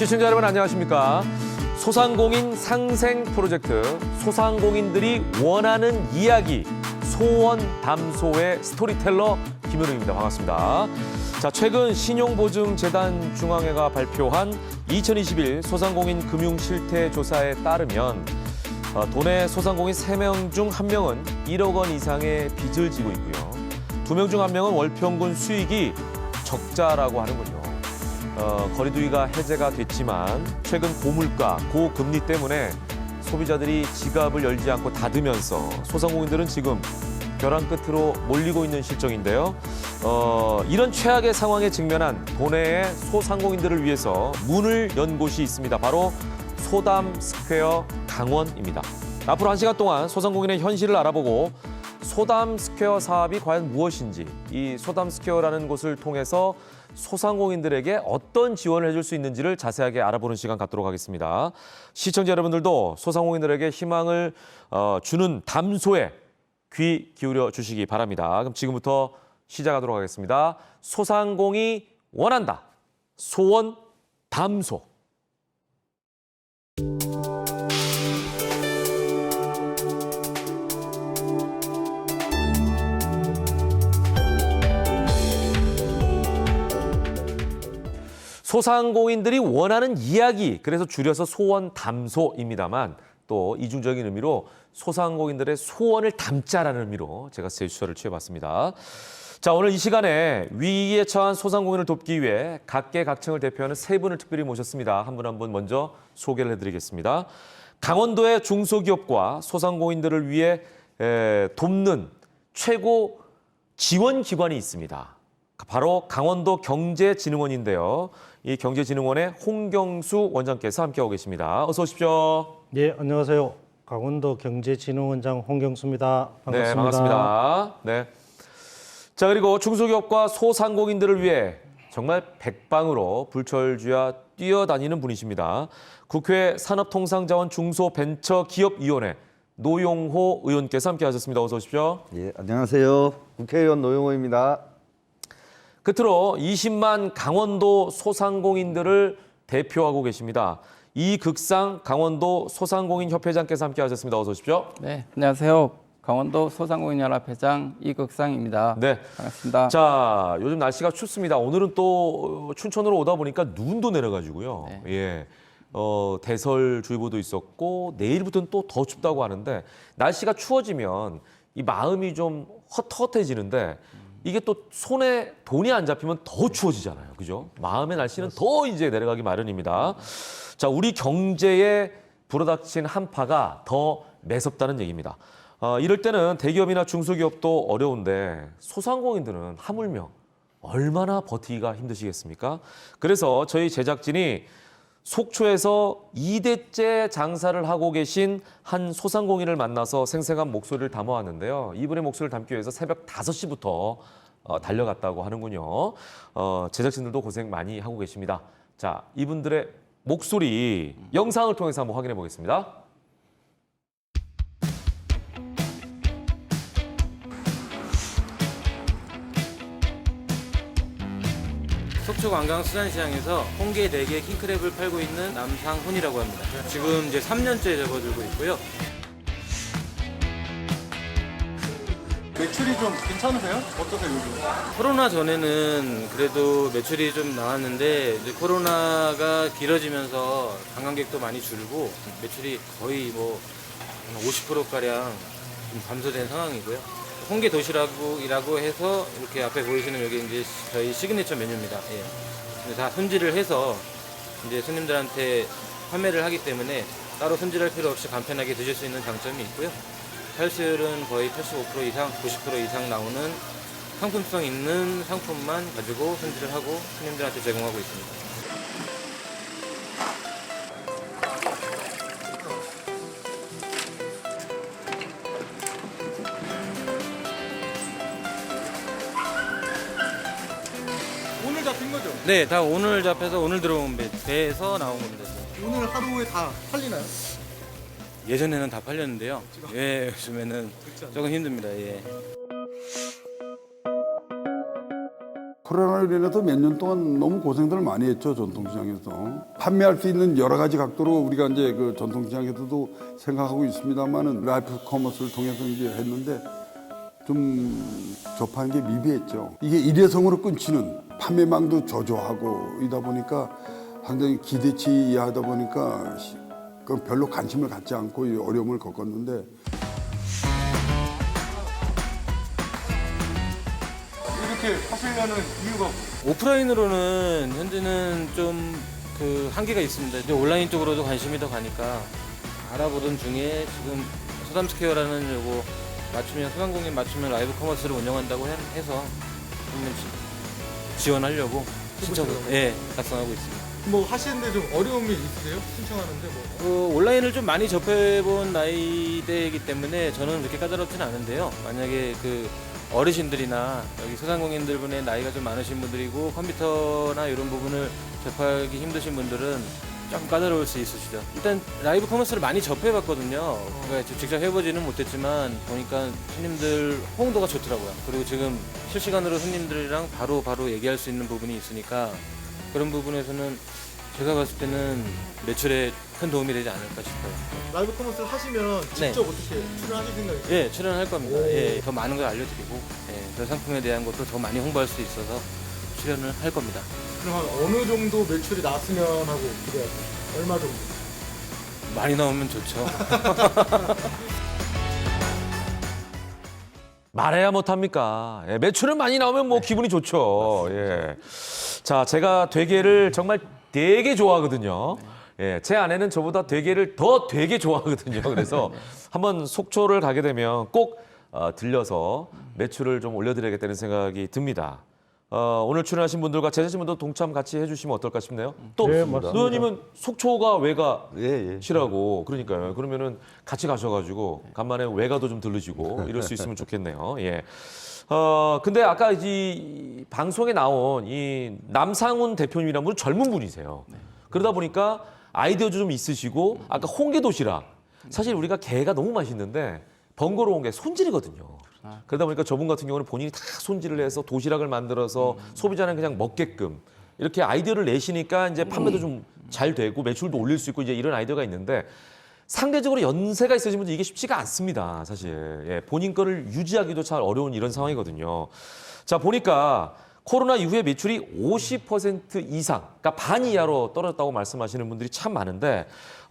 시청자 여러분 안녕하십니까? 소상공인 상생 프로젝트 소상공인들이 원하는 이야기 소원담소의 스토리텔러 김현웅입니다. 반갑습니다. 자, 최근 신용보증재단 중앙회가 발표한 2021 소상공인 금융실태조사에 따르면 도내 소상공인 3명 중 1명은 1억 원 이상의 빚을 지고 있고요. 2명 중 1명은 월평균 수익이 적자라고 하는군요. 거리두기가 해제가 됐지만 최근 고물가, 고금리 때문에 소비자들이 지갑을 열지 않고 닫으면서 소상공인들은 지금 벼랑 끝으로 몰리고 있는 실정인데요. 이런 최악의 상황에 직면한 도내의 소상공인들을 위해서 문을 연 곳이 있습니다. 바로 소담스퀘어 강원입니다. 앞으로 1시간 동안 소상공인의 현실을 알아보고 소담스퀘어 사업이 과연 무엇인지, 이 소담스퀘어라는 곳을 통해서 소상공인들에게 어떤 지원을 해줄 수 있는지를 자세하게 알아보는 시간 갖도록 하겠습니다. 시청자 여러분들도 소상공인들에게 희망을 주는 담소에 귀 기울여 주시기 바랍니다. 그럼 지금부터 시작하도록 하겠습니다. 소상공이 원한다. 소원 담소. 소상공인들이 원하는 이야기, 그래서 줄여서 소원담소입니다만 또 이중적인 의미로 소상공인들의 소원을 담자라는 의미로 제가 제주처를 취해봤습니다. 자, 오늘 이 시간에 위기에 처한 소상공인을 돕기 위해 각계각층을 대표하는 3분을 특별히 모셨습니다. 한 분 한 분 먼저 소개를 해드리겠습니다. 강원도의 중소기업과 소상공인들을 위해 돕는 최고 지원기관이 있습니다. 바로 강원도 경제진흥원인데요. 이 경제진흥원의 홍경수 원장께서 함께하고 계십니다. 어서 오십시오. 네, 안녕하세요. 강원도 경제진흥원장 홍경수입니다. 반갑습니다. 네, 반갑습니다. 네. 자, 그리고 중소기업과 소상공인들을 위해 정말 백방으로 불철주야 뛰어다니는 분이십니다. 국회 산업통상자원 중소벤처기업위원회 노용호 의원께서 함께하셨습니다. 어서 오십시오. 예, 안녕하세요. 국회의원 노용호입니다. 끝으로 20만 강원도 소상공인들을 대표하고 계십니다. 이극상 강원도 소상공인협회장께서 함께하셨습니다. 어서 오십시오. 네, 안녕하세요. 강원도 소상공인연합회장 이극상입니다. 네, 반갑습니다. 자, 요즘 날씨가 춥습니다. 오늘은 또 춘천으로 오다 보니까 눈도 내려가지고요. 네. 예, 대설주의보도 있었고 내일부터는 또 더 춥다고 하는데 날씨가 추워지면 이 마음이 좀 헛헛해지는데 이게 또 손에 돈이 안 잡히면 더 추워지잖아요. 그죠? 마음의 날씨는 더 이제 내려가기 마련입니다. 자, 우리 경제에 불어닥친 한파가 더 매섭다는 얘기입니다. 이럴 때는 대기업이나 중소기업도 어려운데 소상공인들은 하물며 얼마나 버티기가 힘드시겠습니까? 그래서 저희 제작진이 속초에서 2대째 장사를 하고 계신 한 소상공인을 만나서 생생한 목소리를 담아왔는데요. 이분의 목소리를 담기 위해서 새벽 5시부터 달려갔다고 하는군요. 제작진들도 고생 많이 하고 계십니다. 자, 이분들의 목소리 영상을 통해서 한번 확인해 보겠습니다. 속초관광수산시장에서 홍게, 대게, 킹크랩을 팔고 있는 남상훈이라고 합니다. 지금 이제 3년째 접어들고 있고요. 매출이 좀 괜찮으세요? 어떠세요, 요즘? 코로나 전에는 그래도 매출이 좀 나왔는데 이제 코로나가 길어지면서 관광객도 많이 줄고 매출이 거의 뭐 50%가량 좀 감소된 상황이고요. 홍게 도시락이라고 해서 이렇게 앞에 보이시는 여기 이제 저희 시그니처 메뉴입니다. 예. 다 손질을 해서 이제 손님들한테 판매를 하기 때문에 따로 손질할 필요 없이 간편하게 드실 수 있는 장점이 있고요. 탈수율은 거의 85% 이상, 90% 이상 나오는 상품성 있는 상품만 가지고 손질을 하고 손님들한테 제공하고 있습니다. 오늘 잡힌 거죠? 네, 다 오늘 잡혀서 오늘 들어온 배에서 나온 겁니다. 오늘 하루에 다 팔리나요? 예전에는 다 팔렸는데요. 예, 요즘에는 조금 힘듭니다. 예. 코로나로 인해서 몇 년 동안 너무 고생들을 많이 했죠, 전통시장에서. 판매할 수 있는 여러 가지 각도로 우리가 이제 그 전통시장에서도 생각하고 있습니다만은 라이프 커머스를 통해서 이제 했는데 좀 접하는 게 미비했죠. 이게 일회성으로 끊치는 판매망도 저조하고 이다 보니까 상당히 기대치 이하다 보니까 별로 관심을 갖지 않고 이 어려움을 겪었는데 이렇게 하시려는 이유가 오프라인으로는 현재는 좀 그 한계가 있습니다. 이제 온라인 쪽으로도 관심이 더 가니까 알아보던 중에 지금 소담스퀘어라는 요거 맞춤형 소상공인 맞춤형 라이브 커머스를 운영한다고 해서 한번 지원하려고 신청을 작성하고 있습니다. 뭐 하시는데 좀 어려움이 있으세요? 신청하는데 뭐. 온라인을 좀 많이 접해본 나이대이기 때문에 저는 그렇게 까다롭진 않은데요. 만약에 그 어르신들이나 여기 소상공인들 분의 나이가 좀 많으신 분들이고 컴퓨터나 이런 부분을 접하기 힘드신 분들은 조금 까다로울 수 있으시죠. 일단 라이브 커머스를 많이 접해봤거든요. 그러니까 직접 해보지는 못했지만 보니까 손님들 호응도가 좋더라고요. 그리고 지금 실시간으로 손님들이랑 바로 얘기할 수 있는 부분이 있으니까 그런 부분에서는 제가 봤을 때는 매출에 큰 도움이 되지 않을까 싶어요. 라이브 커머스를 하시면 직접 어떻게 출연하실 생각이세요? 예, 출연할 겁니다. 예, 더 많은 걸 알려드리고 그 상품에 대한 것도 더 많이 홍보할 수 있어서 출연을 할 겁니다. 그럼 한 어느 정도 매출이 났으면 하고 기대하세요? 얼마 정도? 많이 나오면 좋죠. 말해야 못합니까? 예, 매출은 많이 나오면 뭐 기분이 좋죠. 예. 자, 제가 되게를 정말 되게 좋아하거든요. 예, 제 아내는 저보다 되게를 더 되게 좋아하거든요. 그래서 한번 속초를 가게 되면 꼭 들려서 매출을 좀 올려드려야겠다는 생각이 듭니다. 오늘 출연하신 분들과 제작진분도 동참 같이 해주시면 어떨까 싶네요. 또 네, 맞습니다. 노현님은 속초가 외가 예, 예. 시라고 그러니까요. 그러면은 같이 가셔가지고 간만에 외가도 좀 들르시고 이럴 수 있으면 좋겠네요. 예. 근데 아까 이 방송에 나온 이 남상훈 대표님이라는 분은 젊은 분이세요. 그러다 보니까 아이디어도 좀 있으시고 아까 홍게 도시락 사실 우리가 게가 너무 맛있는데 번거로운 게 손질이거든요. 그러다 보니까 저분 같은 경우는 본인이 다 손질을 해서 도시락을 만들어서 소비자는 그냥 먹게끔 이렇게 아이디어를 내시니까 이제 판매도 좀 잘 되고 매출도 올릴 수 있고 이제 이런 아이디어가 있는데 상대적으로 연세가 있으신 분들 이게 쉽지가 않습니다. 사실 예, 본인 거를 유지하기도 잘 어려운 이런 상황이거든요. 자 보니까 코로나 이후에 매출이 50% 이상, 그러니까 반 이하로 떨어졌다고 말씀하시는 분들이 참 많은데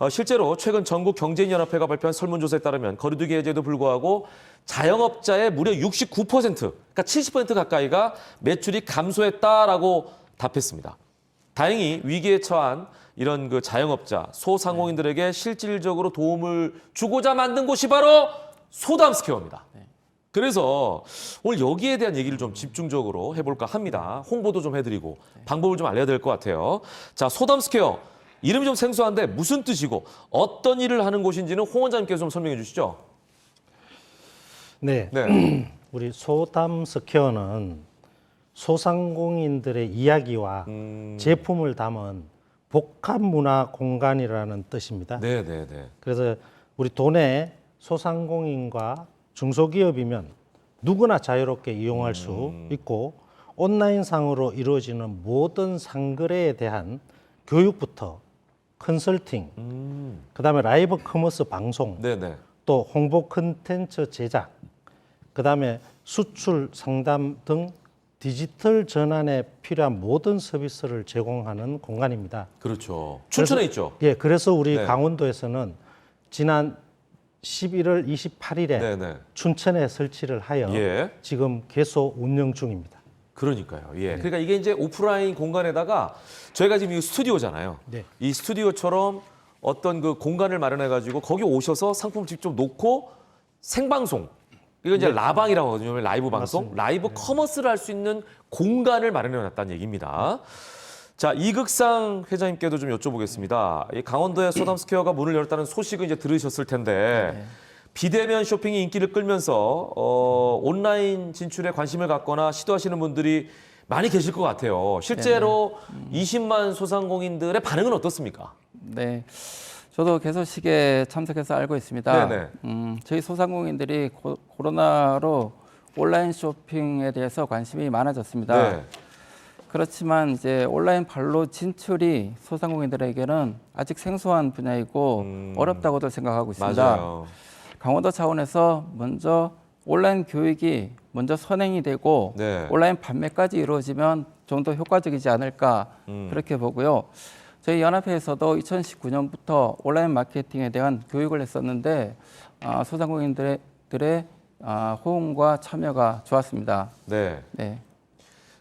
실제로 최근 전국경제인연합회가 발표한 설문조사에 따르면 거리두기 해제에도 불구하고 자영업자의 무려 69%, 그러니까 70% 가까이가 매출이 감소했다라고 답했습니다. 다행히 위기에 처한 이런 그 자영업자, 소상공인들에게 실질적으로 도움을 주고자 만든 곳이 바로 소담스퀘어입니다. 그래서 오늘 여기에 대한 얘기를 좀 집중적으로 해볼까 합니다. 홍보도 좀 해드리고 방법을 좀 알려야 될 것 같아요. 자, 소담스퀘어. 이름이 좀 생소한데 무슨 뜻이고 어떤 일을 하는 곳인지는 홍 원장님께서 좀 설명해 주시죠. 네. 네. 우리 소담스퀘어는 소상공인들의 이야기와 제품을 담은 복합문화 공간이라는 뜻입니다. 네, 네, 네. 그래서 우리 도내 소상공인과 중소기업이면 누구나 자유롭게 이용할 수 있고 온라인상으로 이루어지는 모든 상거래에 대한 교육부터 컨설팅, 그다음에 라이브 커머스 방송, 네, 네. 또 홍보 콘텐츠 제작, 그다음에 수출 상담 등 디지털 전환에 필요한 모든 서비스를 제공하는 공간입니다. 그렇죠. 춘천에 있죠. 예, 그래서 우리 네. 강원도에서는 지난 11월 28일에 네, 네. 춘천에 설치를 하여 예. 지금 계속 운영 중입니다. 그러니까요. 예. 그러니까 이게 이제 오프라인 공간에다가 저희가 지금 이 스튜디오잖아요. 네. 이 스튜디오처럼 어떤 그 공간을 마련해 가지고 거기 오셔서 상품을 직접 놓고 생방송. 이거 이제 라방이라고 하거든요. 라이브 방송. 맞습니다. 라이브 커머스를 할 수 있는 공간을 마련해 놨다는 얘기입니다. 자, 이극상 회장님께도 좀 여쭤보겠습니다. 이 강원도의 소담스퀘어가 문을 열었다는 소식을 이제 들으셨을 텐데 비대면 쇼핑이 인기를 끌면서 온라인 진출에 관심을 갖거나 시도하시는 분들이 많이 계실 것 같아요. 실제로 20만 소상공인들의 반응은 어떻습니까? 네. 저도 개소식에 참석해서 알고 있습니다. 네네. 저희 소상공인들이 코로나로 온라인 쇼핑에 대해서 관심이 많아졌습니다. 네. 그렇지만 이제 온라인 판로 진출이 소상공인들에게는 아직 생소한 분야이고 어렵다고들 생각하고 있습니다. 맞아요. 강원도 차원에서 먼저 온라인 교육이 먼저 선행이 되고 네. 온라인 판매까지 이루어지면 좀 더 효과적이지 않을까 그렇게 보고요. 저희 연합회에서도 2019년부터 온라인 마케팅에 대한 교육을 했었는데 소상공인들의 호응과 참여가 좋았습니다. 네. 네.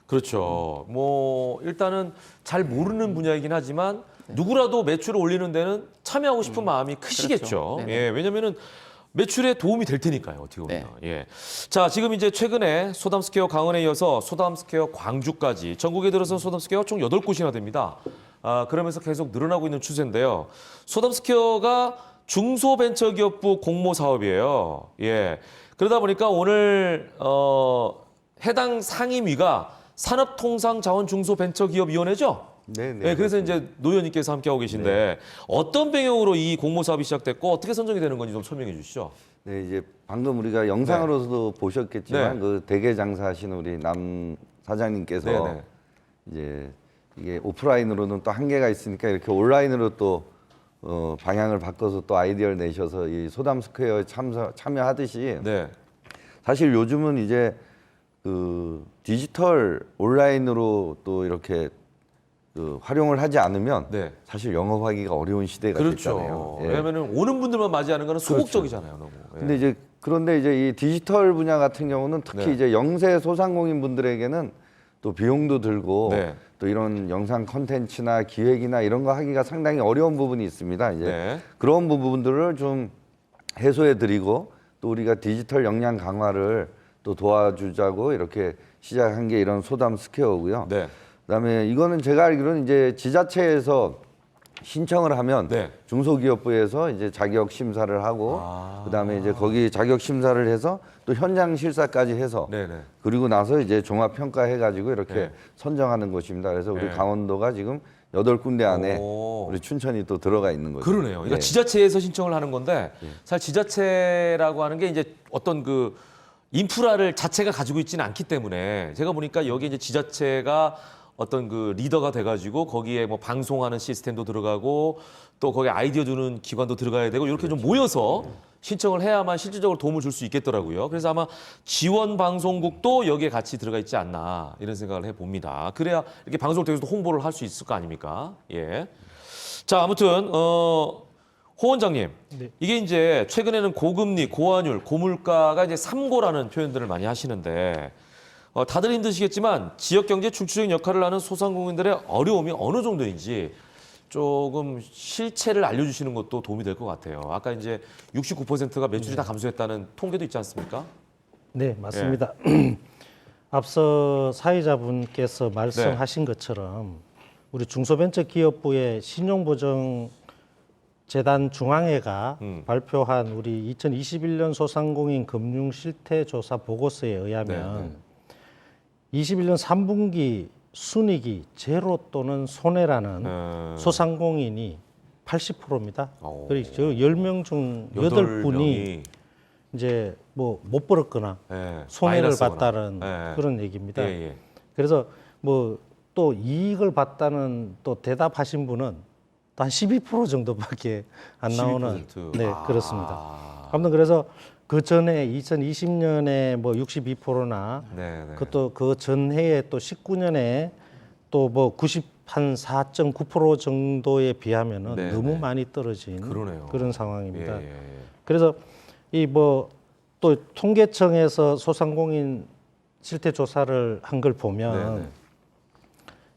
그렇죠. 뭐 일단은 잘 모르는 분야이긴 하지만 누구라도 매출을 올리는 데는 참여하고 싶은 마음이 크시겠죠. 그렇죠. 네네. 예, 왜냐면은 매출에 도움이 될 테니까요. 어떻게 보면. 예. 자, 지금 이제 최근에 소담스퀘어 강원에 이어서 소담스퀘어 광주까지 전국에 들어서 소담스퀘어 총 8곳이나 됩니다. 그러면서 계속 늘어나고 있는 추세인데요. 소담스퀘어가 중소벤처기업부 공모 사업이에요. 예. 그러다 보니까 오늘 해당 상임위가 산업통상자원중소벤처기업위원회죠? 네, 네, 그래서 이제 노 의원님께서 함께하고 계신데 어떤 배경으로 이 공모 사업이 시작됐고 어떻게 선정이 되는 건지 좀 설명해 주시죠. 네, 이제 방금 우리가 영상으로서도 보셨겠지만 네. 그 대게 장사하시는 우리 남 사장님께서 네, 네. 이제 이게 오프라인으로는 또 한계가 있으니까 이렇게 온라인으로 또 방향을 바꿔서 또 아이디어를 내셔서 이 소담스퀘어에 참여하듯이 네. 사실 요즘은 이제 그 디지털 온라인으로 또 이렇게 그 활용을 하지 않으면 네. 사실 영업하기가 어려운 시대가 그렇죠. 됐잖아요. 예. 왜냐면은 오는 분들만 맞이하는 거는 소극적이잖아요, 너무. 예. 근데 이제 그런데 이제 이 디지털 분야 같은 경우는 특히 네. 이제 영세 소상공인 분들에게는 또 비용도 들고 네. 또 이런 영상 콘텐츠나 기획이나 이런 거 하기가 상당히 어려운 부분이 있습니다. 이제 네. 그런 부분들을 좀 해소해 드리고 또 우리가 디지털 역량 강화를 또 도와주자고 이렇게 시작한 게 이런 소담 스퀘어고요. 네. 그다음에 이거는 제가 알기로는 이제 지자체에서 신청을 하면 네. 중소기업부에서 이제 자격 심사를 하고 그다음에 이제 거기 자격 심사를 해서 또 현장 실사까지 해서 네네. 그리고 나서 이제 종합 평가해 가지고 이렇게 네. 선정하는 것입니다. 그래서 우리 네. 강원도가 지금 8군데 안에 오. 우리 춘천이 또 들어가 있는 거죠. 그러네요. 그러니까 네. 지자체에서 신청을 하는 건데 사실 지자체라고 하는 게 이제 어떤 그 인프라를 자체가 가지고 있지는 않기 때문에 제가 보니까 여기 이제 지자체가 어떤 그 리더가 돼가지고 거기에 뭐 방송하는 시스템도 들어가고 또 거기에 아이디어 주는 기관도 들어가야 되고 이렇게 좀 모여서 신청을 해야만 실질적으로 도움을 줄 수 있겠더라고요. 그래서 아마 지원 방송국도 여기에 같이 들어가 있지 않나 이런 생각을 해봅니다. 그래야 이렇게 방송을 통해서 홍보를 할 수 있을 거 아닙니까? 예. 자, 아무튼 호 원장님, 네. 이게 이제 최근에는 고금리, 고환율, 고물가가 이제 삼고라는 표현들을 많이 하시는데 다들 힘드시겠지만 지역 경제 중추적인 역할을 하는 소상공인들의 어려움이 어느 정도인지 조금 실체를 알려주시는 것도 도움이 될 것 같아요. 아까 이제 69%가 매출이 다 감소했다는 통계도 있지 않습니까? 네, 맞습니다. 앞서 사회자분께서 말씀하신 것처럼 우리 중소벤처기업부의 신용보증재단 중앙회가 발표한 우리 2021년 소상공인 금융실태조사 보고서에 의하면 21년 3분기 순이익이 제로 또는 손해라는 소상공인이 80%입니다. 오. 그리고 저 10명 중 8분이 이제 뭐 못 벌었거나 손해를 마이너스거나. 봤다는 예. 그런 얘기입니다. 예, 예. 그래서 뭐 또 이익을 봤다는 또 대답하신 분은 또 한 12% 정도밖에 안 나오는 12%. 네, 그렇습니다. 아무튼 그래서 그 전에 2020년에 뭐 62%나 네. 그것도 그 전해에 또 19년에 또 뭐 94.9% 정도에 비하면은 네, 너무 네. 많이 떨어진 그러네요. 그런 상황입니다. 예, 예, 예. 그래서 이 뭐 또 통계청에서 소상공인 실태 조사를 한 걸 보면 네, 네.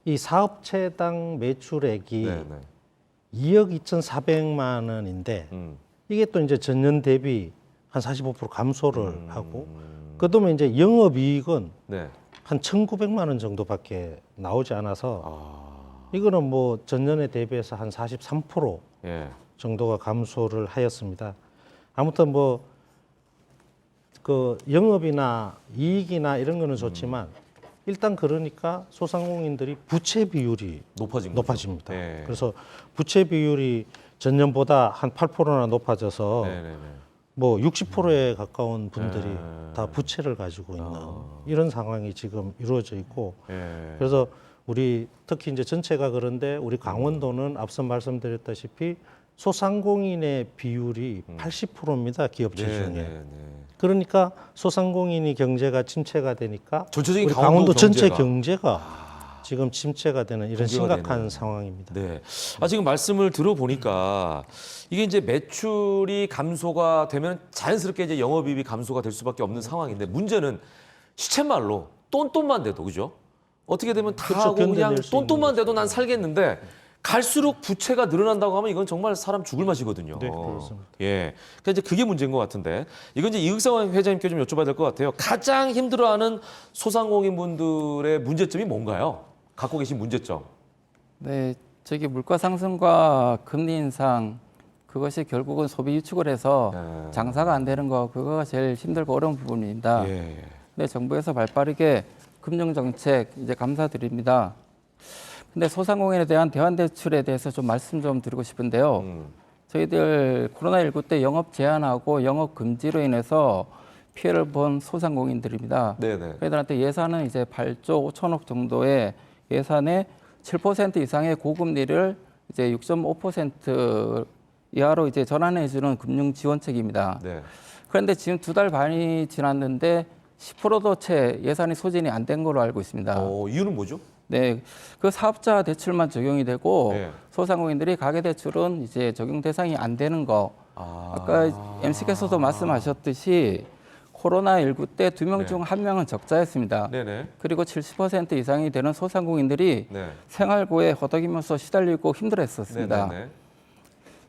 이 사업체당 매출액이 네, 네. 2억 2,400만 원인데 이게 또 이제 전년 대비 한 45% 감소를 하고 그다음에 이제 영업이익은 네. 한 1,900만 원 정도밖에 나오지 않아서 이거는 뭐 전년에 대비해서 한 43% 예. 정도가 감소를 하였습니다. 아무튼 뭐 그 영업이나 이익이나 이런 거는 좋지만 일단 그러니까 소상공인들이 부채 비율이 높아집니다. 예. 그래서 부채 비율이 전년보다 한 8%나 높아져서 네, 네, 네. 뭐 60%에 가까운 분들이 네. 다 부채를 가지고 있는 이런 상황이 지금 이루어져 있고 예. 그래서 우리 특히 이제 전체가 그런데 우리 강원도는 앞서 말씀드렸다시피 소상공인의 비율이 80%입니다. 기업체 네, 중에. 네, 네. 그러니까 소상공인이 경제가 침체가 되니까 전체적인 우리 강원도 강원도 전체 경제가. 경제가 지금 침체가 되는 이런 붕괴가 심각한 되는. 상황입니다. 네. 지금 말씀을 들어보니까 이게 이제 매출이 감소가 되면 자연스럽게 이제 영업이익이 감소가 될 수밖에 없는 상황인데 문제는 시쳇말로 똔똔만 돼도 그죠? 어떻게 되면 다 그렇죠. 하고 그냥 견뎌낼 수 있는 똔똔만 돼도 난 살겠는데 갈수록 부채가 늘어난다고 하면 이건 정말 사람 죽을 맛이거든요. 네, 그렇습니다. 예. 그러니까 이제 그게 문제인 것 같은데 이건 이제 이흑상 회장님께 좀 여쭤봐야 될 것 같아요. 가장 힘들어하는 소상공인분들의 문제점이 뭔가요? 갖고 계신 문제점. 네, 저기 물가 상승과 금리 인상 그것이 결국은 소비 유축을 해서 네. 장사가 안 되는 거 그거가 제일 힘들고 어려운 부분입니다. 예. 네, 정부에서 발빠르게 금융 정책 이제 감사드립니다. 근데 소상공인에 대한 대환 대출에 대해서 좀 말씀 좀 드리고 싶은데요. 저희들 코로나19 때 영업 제한하고 영업 금지로 인해서 피해를 본 소상공인들입니다. 네네. 저희들한테 예산은 이제 8조 5천억 정도의 예산의 7% 이상의 고금리를 이제 6.5% 이하로 이제 전환해 주는 금융 지원책입니다. 네. 그런데 지금 2달 반이 지났는데 10%도 채 예산이 소진이 안 된 걸로 알고 있습니다. 이유는 뭐죠? 네, 그 사업자 대출만 적용이 되고 네. 소상공인들이 가계 대출은 이제 적용 대상이 안 되는 거. 아까 MC께서도 말씀하셨듯이 코로나19 때 2명 중 1명은 적자였습니다. 네네. 그리고 70% 이상이 되는 소상공인들이 네. 생활고에 허덕이면서 시달리고 힘들었었습니다. 네네네.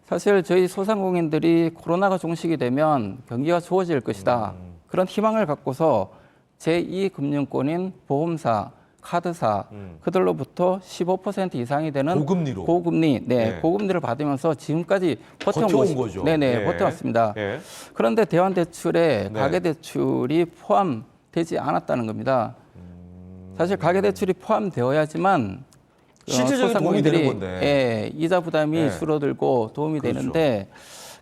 사실 저희 소상공인들이 코로나가 종식이 되면 경기가 좋아질 것이다. 그런 희망을 갖고서 제2금융권인 보험사, 카드사 그들로부터 15% 이상이 되는 고금리로. 고금리, 네. 고금리를 받으면서 지금까지 버텨온 버텨온 거죠. 네네, 예. 버텨왔습니다. 예. 그런데 대환대출에 네. 가계대출이 포함되지 않았다는 겁니다. 사실 가계대출이 포함되어야지만 실질적인 도움이 되는 건데. 예, 이자 부담이 네. 줄어들고 도움이 그렇죠. 되는데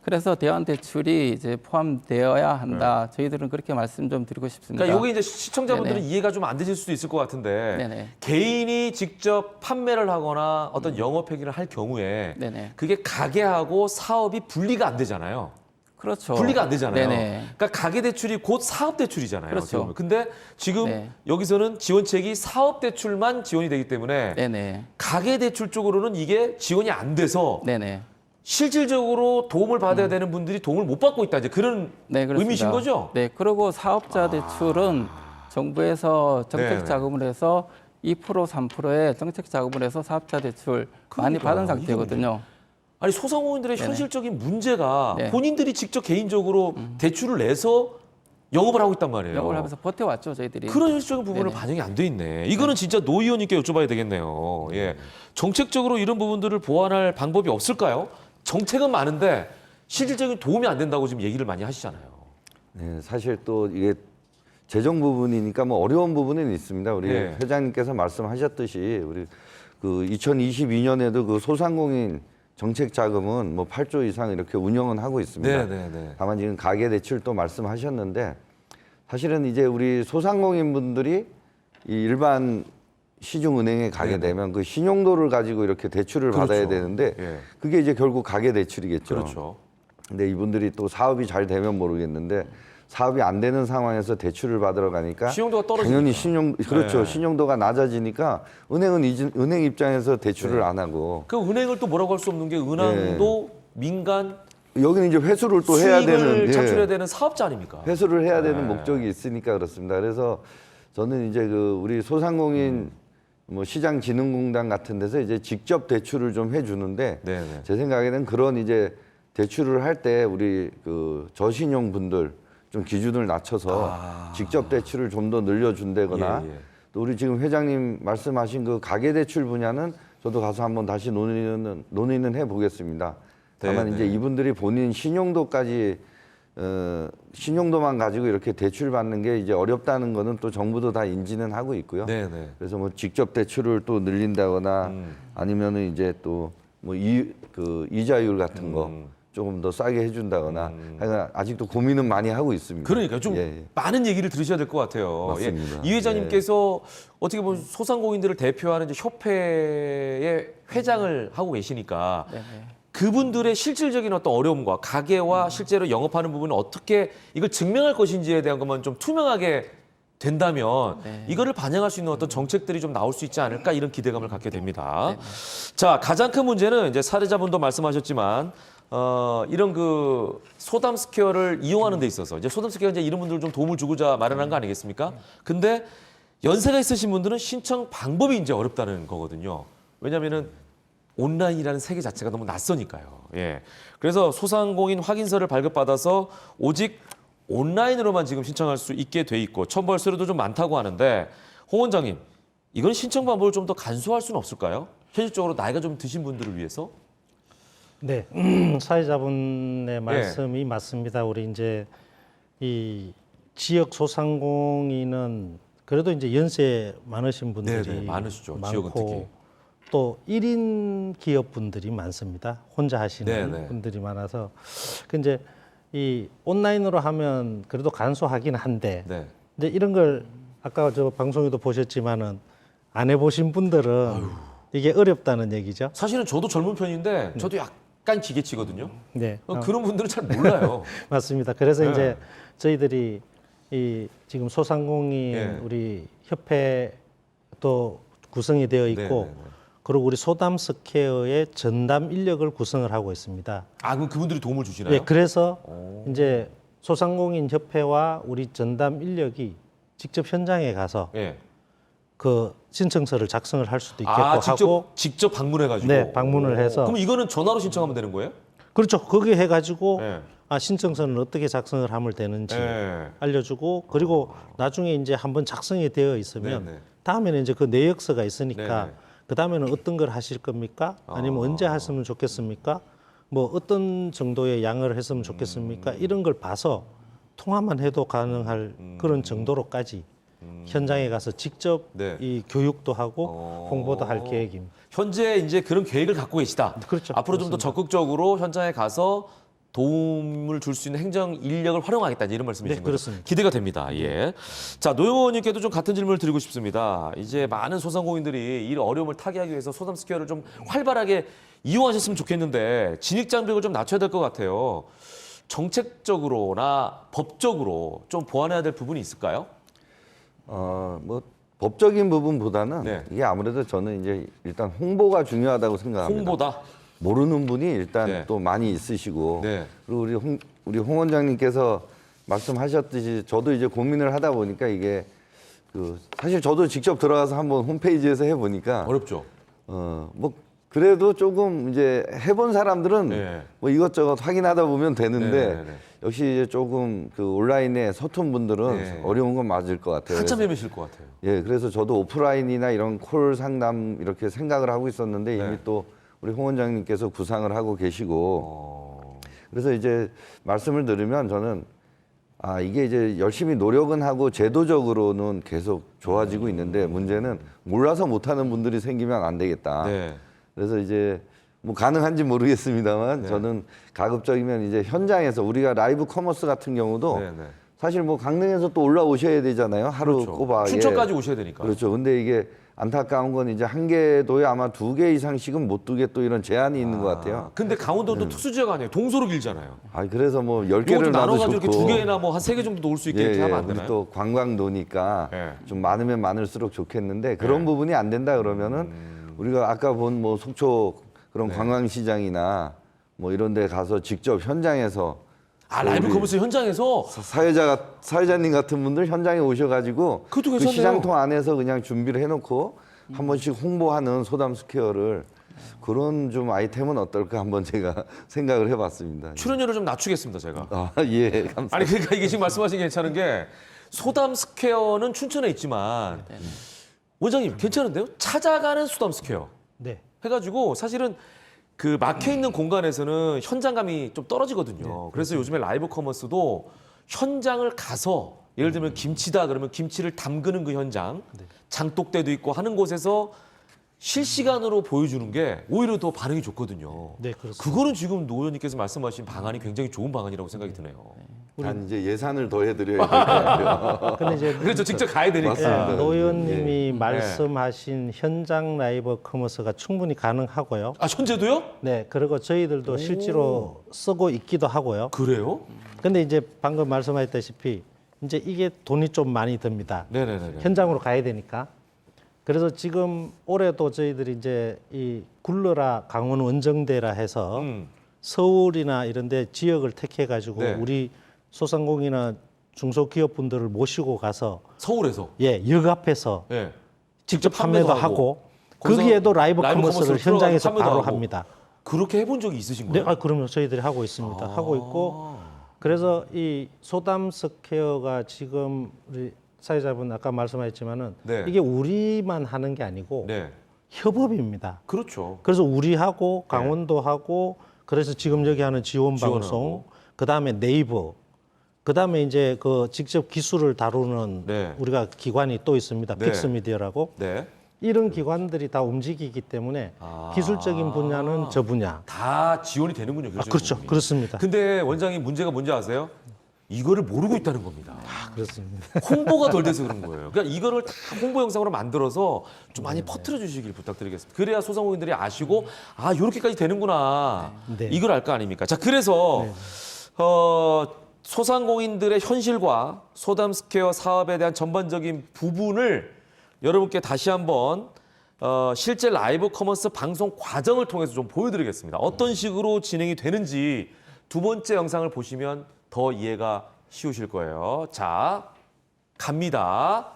그래서 대환대출이 이제 포함되어야 한다. 저희들은 그렇게 말씀 좀 드리고 싶습니다. 그러니까 이게 이제 시청자분들은 네네. 이해가 좀 안 되실 수도 있을 것 같은데 네네. 개인이 직접 판매를 하거나 어떤 영업 행위를 할 경우에 네네. 그게 가게하고 사업이 분리가 안 되잖아요. 그렇죠. 분리가 안 되잖아요. 네네. 그러니까 가계 대출이 곧 사업 대출이잖아요. 그렇죠. 어떻게 보면. 근데 지금 네. 여기서는 지원책이 사업 대출만 지원이 되기 때문에 네네. 가계 대출 쪽으로는 이게 지원이 안 돼서 네네. 실질적으로 도움을 받아야 되는 분들이 도움을 못 받고 있다. 이제 그런 네, 그렇습니다. 의미신 거죠? 네, 그리고 사업자 대출은 정부에서 정책 네네. 자금을 해서 2% 3%의 정책 자금을 해서 사업자 대출 많이 그러니까요. 받은 상태거든요. 아니 소상공인들의 네네. 현실적인 문제가 네. 본인들이 직접 개인적으로 대출을 내서 영업을 하고 있단 말이에요. 영업을 하면서 버텨왔죠, 저희들이. 그런 현실적인 부분을 네네. 반영이 안 돼 있네. 이거는 진짜 노 의원님께 여쭤봐야 되겠네요. 예, 정책적으로 이런 부분들을 보완할 방법이 없을까요? 정책은 많은데 실질적인 도움이 안 된다고 지금 얘기를 많이 하시잖아요. 네, 사실 또 이게 재정 부분이니까 뭐 어려운 부분은 있습니다. 우리 네. 회장님께서 말씀하셨듯이 우리 그 2022년에도 그 소상공인 정책 자금은 뭐 8조 이상 이렇게 운영은 하고 있습니다. 네. 다만 지금 가계 대출도 말씀하셨는데 사실은 이제 우리 소상공인 분들이 이 일반 시중은행에 가게 네네. 되면 그 신용도를 가지고 이렇게 대출을 그렇죠. 받아야 되는데 예. 그게 이제 결국 가계 대출이겠죠. 그렇죠. 근데 이분들이 또 사업이 잘 되면 모르겠는데 사업이 안 되는 상황에서 대출을 받으러 가니까 신용도가 떨어지니까. 당연히 그렇죠. 네. 신용도가 낮아지니까 은행 입장에서 대출을 네. 안 하고 그 은행을 또 뭐라고 할 수 없는 게 은행도 민간 여기는 이제 회수를 또 해야 수익을 되는 창출해야 되는 사업자 아닙니까? 회수를 해야 되는 네. 목적이 있으니까 그렇습니다. 그래서 저는 이제 그 우리 소상공인 뭐 시장진흥공단 같은 데서 이제 직접 대출을 좀 해주는데 네네. 제 생각에는 그런 이제 대출을 할 때 우리 그 저신용 분들 좀 기준을 낮춰서 직접 대출을 좀 더 늘려준다거나 예. 또 우리 지금 회장님 말씀하신 그 가계대출 분야는 저도 가서 한번 다시 논의는 해보겠습니다. 다만 네, 이제 네. 이분들이 본인 신용도까지 신용도만 가지고 이렇게 대출 받는 게 이제 어렵다는 거는 또 정부도 다 인지는 하고 있고요. 네네. 그래서 뭐 직접 대출을 또 늘린다거나 아니면은 이제 또 뭐 이자율 같은 거 조금 더 싸게 해준다거나 하여간 아직도 고민은 많이 하고 있습니다. 그러니까 좀 예. 많은 얘기를 들으셔야 될 것 같아요. 맞습니다. 이 회장님께서 어떻게 보면 소상공인들을 대표하는 이제 협회의 회장을 하고 계시니까 네네. 그분들의 실질적인 어떤 어려움과 가게와 실제로 영업하는 부분을 어떻게 이걸 증명할 것인지에 대한 것만 좀 투명하게 된다면 네. 이거를 반영할 수 있는 어떤 정책들이 좀 나올 수 있지 않을까 이런 기대감을 갖게 됩니다. 자, 가장 큰 문제는 이제 사례자분도 말씀하셨지만 이런 그 소담 스퀘어를 이용하는 데 있어서 이제 소담 스퀘어 이제 이런 분들 좀 도움을 주고자 마련한 거 아니겠습니까? 근데 연세가 있으신 분들은 신청 방법이 이제 어렵다는 거거든요. 왜냐하면은 온라인이라는 세계 자체가 너무 낯서니까요. 예. 그래서 소상공인 확인서를 발급받아서 오직 온라인으로만 지금 신청할 수 있게 돼 있고 첨부할 서류도 좀 많다고 하는데 홍 원장님, 이건 신청 방법을 좀 더 간소화할 수는 없을까요? 현실적으로 나이가 좀 드신 분들을 위해서? 네, 사회자분의 말씀이 맞습니다. 우리 이제 이 지역 소상공인은 그래도 이제 연세 많으신 분들이 네네, 많으시죠. 많고 지역은 특히. 또 1인 기업분들이 많습니다. 혼자 하시는 네네. 분들이 많아서 그 이제 이 온라인으로 하면 그래도 간소하긴 한데 네. 이제 이런 걸 아까 저 방송에도 보셨지만은 안 해보신 분들은 이게 어렵다는 얘기죠. 사실은 저도 젊은 편인데 저도 약간 기계치거든요. 네, 그런 분들은 잘 몰라요. 맞습니다. 그래서 네. 이제 저희들이 이 지금 소상공인 네. 우리 협회도 구성이 되어 있고 네, 네, 네. 그리고 우리 소담 스퀘어의 전담 인력을 구성을 하고 있습니다. 아, 그럼 그분들이 도움을 주시나요? 예, 그래서 이제 소상공인 협회와 우리 전담 인력이 직접 현장에 가서 예. 그 신청서를 작성을 할 수도 있겠고 아, 하고 직접 방문해가지고. 네, 방문을 해서. 그럼 이거는 전화로 신청하면 되는 거예요? 그렇죠. 거기 해가지고 네. 신청서는 어떻게 작성을 하면 되는지 네. 알려주고 그리고 나중에 이제 한번 작성이 되어 있으면 네네. 다음에는 이제 그 내역서가 있으니까 네네. 그 다음에는 어떤 걸 하실 겁니까? 아니면 언제 하시면 좋겠습니까? 뭐 어떤 정도의 양을 했으면 좋겠습니까? 이런 걸 봐서 통화만 해도 가능할 그런 정도로까지 현장에 가서 직접 네. 이 교육도 하고 홍보도 할 계획입니다. 현재 이제 그런 계획을 갖고 계시다. 그렇죠. 앞으로 좀 더 그렇습니다. 적극적으로 현장에 가서 도움을 줄 수 있는 행정 인력을 활용하겠다 이런 말씀이신 네, 거죠? 그렇습니다. 기대가 됩니다. 예. 자, 노영 의원님께도 좀 같은 질문을 드리고 싶습니다. 이제 많은 소상공인들이 이 어려움을 타개하기 위해서 소담 스퀘어를 좀 활발하게 이용하셨으면 좋겠는데 진입 장벽을 좀 낮춰야 될 것 같아요. 정책적으로나 법적으로 좀 보완해야 될 부분이 있을까요? 뭐 법적인 부분보다는 네. 이게 아무래도 저는 이제 일단 홍보가 중요하다고 생각합니다. 홍보다. 모르는 분이 일단 네. 또 많이 있으시고 네. 그리고 우리 홍 원장님께서 말씀하셨듯이 저도 이제 고민을 하다 보니까 이게 그 사실 저도 직접 들어가서 한번 홈페이지에서 해보니까 어렵죠. 뭐 그래도 조금 이제 해본 사람들은 네. 뭐 이것저것 확인하다 보면 되는데 네, 네, 네. 역시 이제 조금 그 온라인에 서툰 분들은 네. 어려운 건 맞을 것 같아요. 한참 그래서 헤매실 것 같아요. 예, 그래서 저도 오프라인이나 이런 콜 상담 이렇게 생각을 하고 있었는데 이미 네. 또 우리 홍 원장님께서 구상을 하고 계시고 그래서 이제 말씀을 들으면 저는 이게 이제 열심히 노력은 하고 제도적으로는 계속 좋아지고 있는데 문제는 몰라서 못하는 분들이 생기면 안 되겠다. 네. 그래서 이제 뭐 가능한지 모르겠습니다만 저는 가급적이면 이제 현장에서 우리가 라이브 커머스 같은 경우도 네, 네. 사실 뭐 강릉에서 또 올라오셔야 되잖아요. 하루 그렇죠. 꼬박. 춘천까지 오셔야 되니까. 그렇죠. 근데 이게 안타까운 건 이제 한 개도에 아마 2개 이상씩은 못 두게 또 이런 제한이 있는 것 같아요. 근데 강원도도 특수 지역 아니에요. 동서로 길잖아요. 그래서 뭐 이거 10개를 좀 놔도 나눠가지고 좋고. 이렇게 2개나 뭐 한 3개 정도 놓을 수 있게 이렇게 하면 안 우리 되나요? 또 관광도니까 예. 좀 많으면 많을수록 좋겠는데 그런 부분이 안 된다 그러면은 우리가 아까 본 뭐 속초 그런 네. 관광시장이나 뭐 이런 데 가서 직접 현장에서 라이브 우리 커머스 현장에서 사회자님 같은 분들 현장에 오셔가지고 그것도 그 괜찮네요. 시장통 안에서 그냥 준비를 해놓고 한 번씩 홍보하는 소담 스퀘어를 그런 좀 아이템은 어떨까 한번 제가 생각을 해봤습니다. 출연료를 좀 낮추겠습니다, 제가. 예, 감사합니다. 아니 그러니까 이게 지금 말씀하신 게 괜찮은 게 소담 스퀘어는 춘천에 있지만 원장님 괜찮은데요? 찾아가는 소담 스퀘어 네. 해가지고 사실은 그 막혀 있는 공간에서는 현장감이 좀 떨어지거든요. 그래서 요즘에 라이브 커머스도 현장을 가서 예를 들면 김치다 그러면 김치를 담그는 그 현장, 장독대도 있고 하는 곳에서 실시간으로 보여주는 게 오히려 더 반응이 좋거든요. 네, 그렇습니다. 그거는 지금 노 의원님께서 말씀하신 방안이 굉장히 좋은 방안이라고 생각이 드네요. 단 이제 예산을 더 해드려야 될 것 같아요. 근데 이제 그렇죠. 직접 가야 되니까. 맞습니다. 노 의원님이 예. 말씀하신 현장 라이브 커머스가 충분히 가능하고요. 아, 현재도요? 네, 그리고 저희들도 실제로 쓰고 있기도 하고요. 그래요? 근데 이제 방금 말씀하셨다시피 이제 이게 돈이 좀 많이 듭니다. 네네네. 현장으로 가야 되니까. 그래서 지금 올해도 저희들이 이제 이 굴러라 강원 원정대라 해서 서울이나 이런 데 지역을 택해 가지고 네. 우리 소상공인이나 중소기업분들을 모시고 가서 서울에서. 역 앞에서 예. 직접 판매도 판매도 하고, 하고 거기서 거기에도 라이브 라이브 커머스를 커머스를 현장에서 판매도 바로 하고. 합니다. 그렇게 해본 적이 있으신 네, 거예요? 그럼요. 저희들이 하고 있습니다. 하고 있고 그래서 이 소담 스퀘어가 지금 우리 사회자분 아까 말씀하셨지만은 네. 이게 우리만 하는 게 아니고 네. 협업입니다. 그렇죠. 그래서 우리하고 강원도하고 그래서 지금 여기 하는 지원 지원하고. 방송, 그 다음에 네이버, 그 다음에 이제 그 직접 기술을 다루는 네. 우리가 기관이 또 있습니다. 네. 픽스미디어라고 네. 이런 기관들이 다 움직이기 때문에 기술적인 분야는 저 분야. 다 지원이 되는군요. 아, 그렇죠, 부분이. 그렇습니다. 근데 원장님 문제가 뭔지 아세요? 이거를 모르고 있다는 겁니다. 그렇습니다. 홍보가 덜 돼서 그런 거예요. 그러니까 이거를 다 홍보 영상으로 만들어서 좀 많이 퍼뜨려 주시길 부탁드리겠습니다. 그래야 소상공인들이 아시고 아 이렇게까지 되는구나. 네. 이걸 알 거 아닙니까? 자 그래서 소상공인들의 현실과 소담 스퀘어 사업에 대한 전반적인 부분을 여러분께 다시 한번 실제 라이브 커머스 방송 과정을 통해서 좀 보여드리겠습니다. 어떤 식으로 진행이 되는지 두 번째 영상을 보시면 더 이해가 쉬우실 거예요. 자, 갑니다.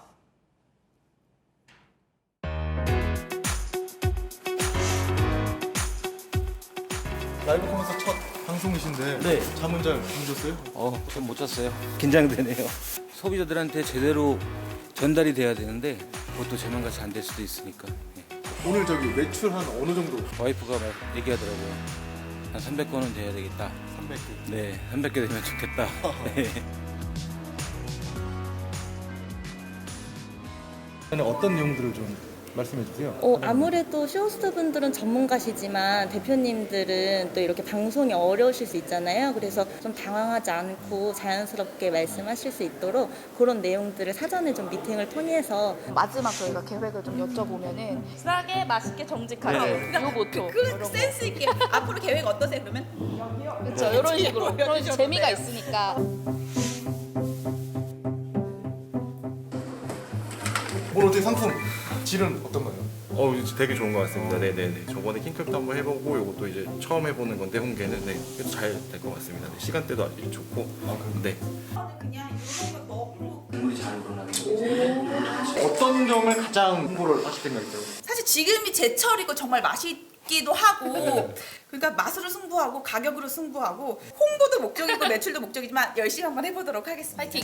라이브 커머스 첫 방송이신데 네. 잠은 잘 주무셨어요? 좀 못 잤어요. 긴장되네요. 소비자들한테 제대로 전달이 돼야 되는데 그것도 제 맘같이 안 될 수도 있으니까. 네. 오늘 저기 매출 한 어느 정도? 와이프가 막 얘기하더라고요. 한 300건은 돼야 되겠다. 300개. 네, 300개 되면 좋겠다. 네. 어떤 내용들을 좀 말씀해 주세요. 아무래도 쇼호스트 분들은 전문가시지만 대표님들은 또 이렇게 방송이 어려우실 수 있잖아요. 그래서 좀 당황하지 않고 자연스럽게 말씀하실 수 있도록 그런 내용들을 사전에 좀 미팅을 통해서 마지막 저희가 계획을 좀 여쭤보면은 싸게 맛있게 정직하게 요 모토 그 센스 있게 앞으로 계획 어떠세요 그러면? 그렇죠 이런 식으로 그런 재미가 있으니까 오늘 어떻게 상품 질은 어떤가요? 되게 좋은 것 같습니다. 네네네. 저번에 킹크랩도 한번 해보고 이것도 이제 처음 해보는 건데 홍게는 네, 그래도 잘 될 것 같습니다. 네, 시간대도 아주 좋고. 네. 그냥 이런 거 넣고 어떤 점을 가장 홍보를 하실 생각이세요? 사실 지금이 제철이고 정말 맛있기도 하고 그러니까 맛으로 승부하고 가격으로 승부하고 홍보도 목적이고 매출도 목적이지만 열심히 한번 해보도록 하겠습니다. 파이팅!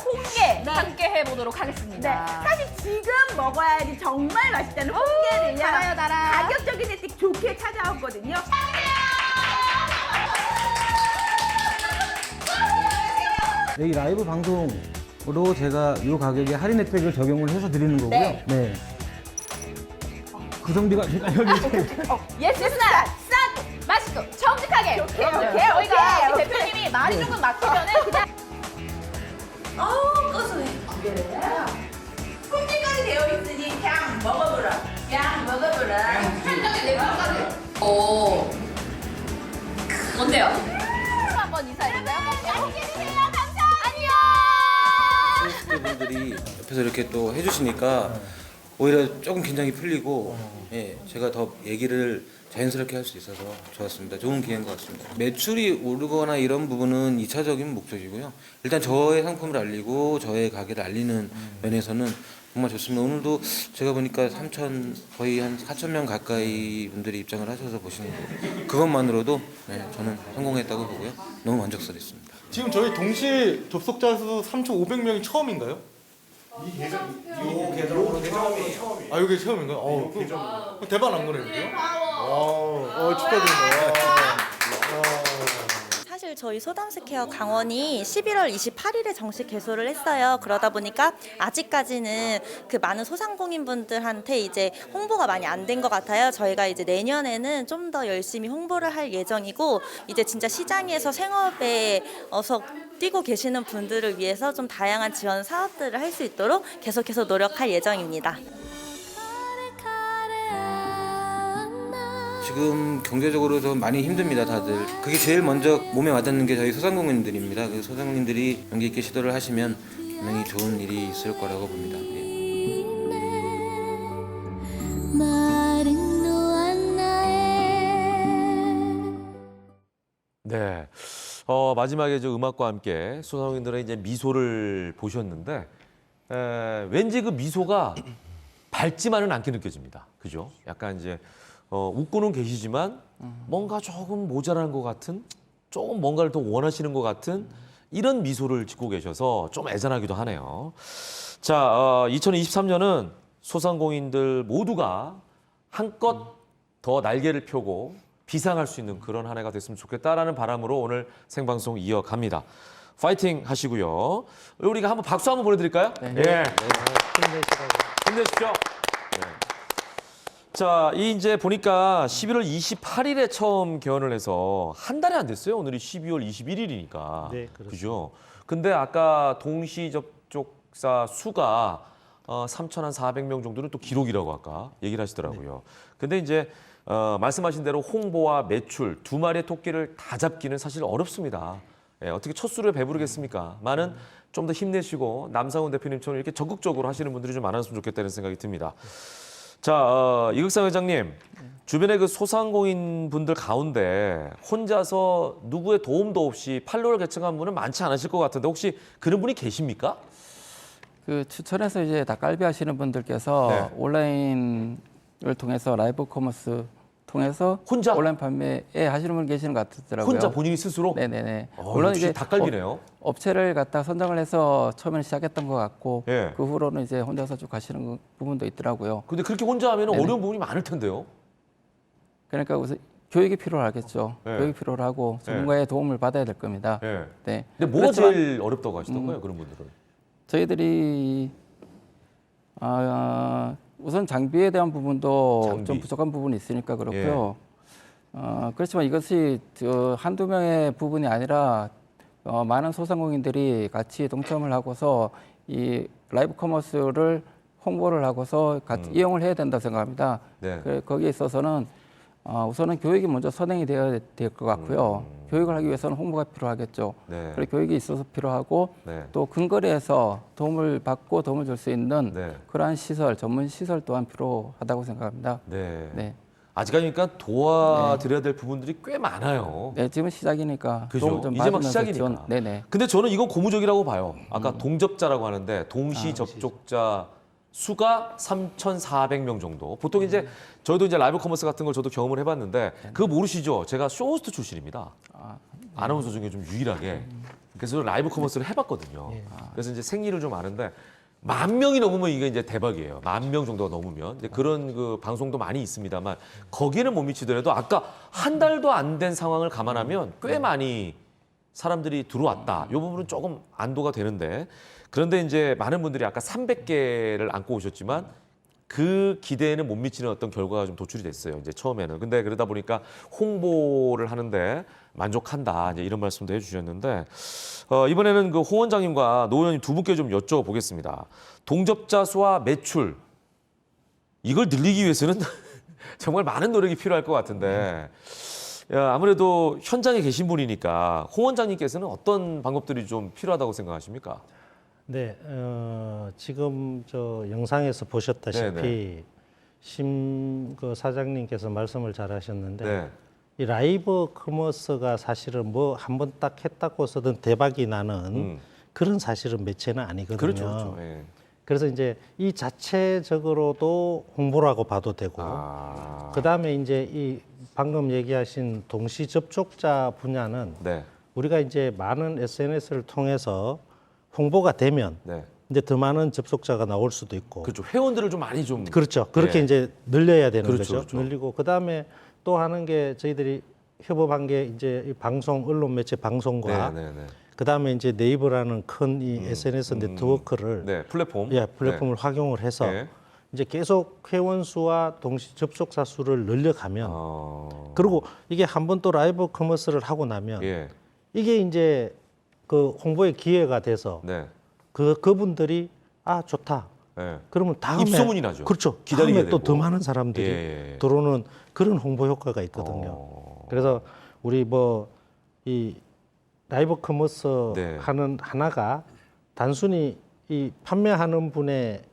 홍게 함께 해보도록 하겠습니다. 사실 지금 먹어야지 정말 맛있다는 홍게를요. 달아요. 가격적인 혜택 좋게 찾아왔거든요. 이 라이브 방송으로 제가 이 가격에 할인 혜택을 적용을 해서 드리는 거고요. 네. 구성비가 제가 여기 예스 싸고 맛있고 정직하게 저희가 우리 대표님이 말이 조금 막히면은 그냥 고소해. 홍게까지 되어 있으니 그냥 먹어보라. 그냥 먹어보라. 한정의 내부까지 오 뭔데요? 한번 인사해볼까요? 맛있게 드세요 감사 안녕 쇼호스트 분들이 옆에서 이렇게 또 해주시니까 오히려 조금 긴장이 풀리고 예, 제가 더 얘기를 자연스럽게 할 수 있어서 좋았습니다. 좋은 기회인 것 같습니다. 매출이 오르거나 이런 부분은 2차적인 목적이고요. 일단 저의 상품을 알리고 저의 가게를 알리는 면에서는 정말 좋습니다. 오늘도 제가 보니까 거의 한 4,000명 가까이 분들이 입장을 하셔서 보시는 거 그것만으로도 네, 저는 성공했다고 보고요. 너무 만족스럽습니다. 지금 저희 동시 접속자 수 3,500명이 처음인가요? 이 계정으로 처음이에요. 아, 이게 처음인가요? 그럼 대박 난 거네요, 이거? 축하드립니다. 사실 사실 저희 소담스케어 강원이 11월 28일에 정식 개소를 했어요. 그러다 보니까 아직까지는 그 많은 소상공인분들한테 이제 홍보가 많이 안 된 것 같아요. 저희가 이제 내년에는 좀 더 열심히 홍보를 할 예정이고 이제 진짜 시장에서 생업에 어서 뛰고 계시는 분들을 위해서 좀 다양한 지원 사업들을 할 수 있도록 계속해서 노력할 예정입니다. 지금 경제적으로 좀 많이 힘듭니다, 다들. 그게 제일 먼저 몸에 와닿는 게 저희 소상공인들입니다. 그 소상공인들이 용기 있게 시도를 하시면 분명히 좋은 일이 있을 거라고 봅니다. 예. 네. 마지막에 저 음악과 함께 소상공인들의 이제 미소를 보셨는데 왠지 그 미소가 밝지만은 않게 느껴집니다. 그죠? 약간 이제 웃고는 계시지만 뭔가 조금 모자란 것 같은, 조금 뭔가를 더 원하시는 것 같은 이런 미소를 짓고 계셔서 좀 애잔하기도 하네요. 자, 2023년은 소상공인들 모두가 한껏 더 날개를 펴고 비상할 수 있는 그런 한 해가 됐으면 좋겠다라는 바람으로 오늘 생방송 이어갑니다. 파이팅 하시고요. 우리가 한번 박수 한번 보내드릴까요? 네. 예. 힘내십시오. 네. 자, 이제 보니까 11월 28일에 처음 개원을 해서 한 달이 안 됐어요. 오늘이 12월 21일이니까. 네, 그렇습니다. 그죠? 근데 아까 동시 접촉자 수가 3,400명 정도는 또 기록이라고 아까 얘기를 하시더라고요. 근데 이제 말씀하신 대로 홍보와 매출 두 마리의 토끼를 다 잡기는 사실 어렵습니다. 예, 어떻게 첫 수를 배부르겠습니까? 많은 좀 더 힘내시고 남상훈 대표님처럼 이렇게 적극적으로 하시는 분들이 좀 많았으면 좋겠다는 생각이 듭니다. 자, 이극상 회장님, 주변의 그 소상공인 분들 가운데 혼자서 누구의 도움도 없이 판로를 개척한 분은 많지 않으실 것 같은데 혹시 그런 분이 계십니까? 그 추천해서 이제 닭갈비 하시는 분들께서 네. 온라인을 통해서 라이브 커머스 통해서 혼자? 온라인 판매 하시는 분 계시는 것 같더라고요. 혼자 본인이 스스로? 네네네. 물론 이제 닭갈비네요. 업체를 갖다 선정을 해서 처음에는 시작했던 것 같고 예. 그 후로는 이제 혼자서 쭉 가시는 부분도 있더라고요. 근데 그렇게 혼자 하면 네네. 어려운 부분이 많을 텐데요. 그러니까 우선 교육이 필요하겠죠. 예. 교육이 필요하고 전문가의 도움을 받아야 될 겁니다. 예. 네. 근데 뭐가 그렇지만 제일 어렵다고 하시던가요, 그런 분들은? 저희들이 우선 장비에 대한 부분도 장비. 좀 부족한 부분이 있으니까 그렇고요. 그렇지만 이것이 한두 명의 부분이 아니라 많은 소상공인들이 같이 동참을 하고서 이 라이브 커머스를 홍보를 하고서 같이 이용을 해야 된다고 생각합니다. 네. 거기에 있어서는 우선은 교육이 먼저 선행이 되어야 될 것 같고요. 교육을 하기 위해서는 홍보가 필요하겠죠. 네. 그리고 교육이 있어서 필요하고 네. 또 근거리에서 도움을 받고 도움을 줄 수 있는 네. 그러한 시설, 전문 시설 또한 필요하다고 생각합니다. 네. 네. 아직까지 그러니까 도와드려야 될 부분들이 꽤 많아요. 네, 지금 시작이니까 그죠? 도움을 좀 이제 막 받으면서 시작이니까. 지원. 네네. 근데 저는 이건 고무적이라고 봐요. 아까 동접자라고 하는데 동시 접촉자 수가 3,400명 정도. 보통 이제 저희도 이제 라이브 커머스 같은 걸 저도 경험을 해봤는데 그거 모르시죠? 제가 쇼호스트 출신입니다. 아나운서 중에 좀 유일하게. 그래서 라이브 커머스를 해봤거든요. 그래서 이제 생리를 좀 아는데 10,000명이 넘으면 이게 이제 대박이에요. 10,000명 정도가 넘으면. 이제 그런 그 방송도 많이 있습니다만 거기에는 못 미치더라도 아까 한 달도 안 된 상황을 감안하면 꽤 많이 사람들이 들어왔다. 이 부분은 조금 안도가 되는데 그런데 이제 많은 분들이 아까 300개를 안고 오셨지만 그 기대에는 못 미치는 어떤 결과가 좀 도출이 됐어요. 이제 처음에는. 근데 그러다 보니까 홍보를 하는데 만족한다. 이제 이런 말씀도 해주셨는데 이번에는 그 홍 원장님과 노 의원님 두 분께 좀 여쭤보겠습니다. 동접자 수와 매출 이걸 늘리기 위해서는 정말 많은 노력이 필요할 것 같은데 아무래도 현장에 계신 분이니까 홍 원장님께서는 어떤 방법들이 좀 필요하다고 생각하십니까? 네, 지금 저 영상에서 보셨다시피 그 사장님께서 말씀을 잘하셨는데 네. 이 라이브 커머스가 사실은 뭐 한번 딱 했다고 해서든 대박이 나는 그런 사실은 매체는 아니거든요. 그렇죠, 그렇죠. 예. 그래서 이제 이 자체적으로도 홍보라고 봐도 되고, 그 다음에 이제 이 방금 얘기하신 동시 접촉자 분야는 네. 우리가 이제 많은 SNS를 통해서 홍보가 되면 네. 이제 더 많은 접속자가 나올 수도 있고. 그렇죠. 회원들을 좀 많이 좀 그렇죠. 그렇게 예. 이제 늘려야 되는 그렇죠, 거죠. 그렇죠. 늘리고 그 다음에 또 하는 게 저희들이 협업한 게 이제 이 방송 언론 매체 방송과 네, 네, 네. 그다음에 이제 네이버라는 큰 이 SNS 네트워크를 네, 플랫폼. 플랫폼을 활용을 해서 네. 이제 계속 회원 수와 동시 접속자 수를 늘려가면 그리고 이게 한 번 또 라이브 커머스를 하고 나면 예. 이게 이제 그 홍보의 기회가 돼서 네. 그분들이 아 좋다. 네. 그러면 다음에 입소문이 나죠. 그렇죠. 기다리게 다음에 또 되고. 더 많은 사람들이 예. 들어오는 그런 홍보 효과가 있거든요. 그래서 우리 뭐 이 라이브 커머스 네. 하는 하나가 단순히 이 판매하는 분의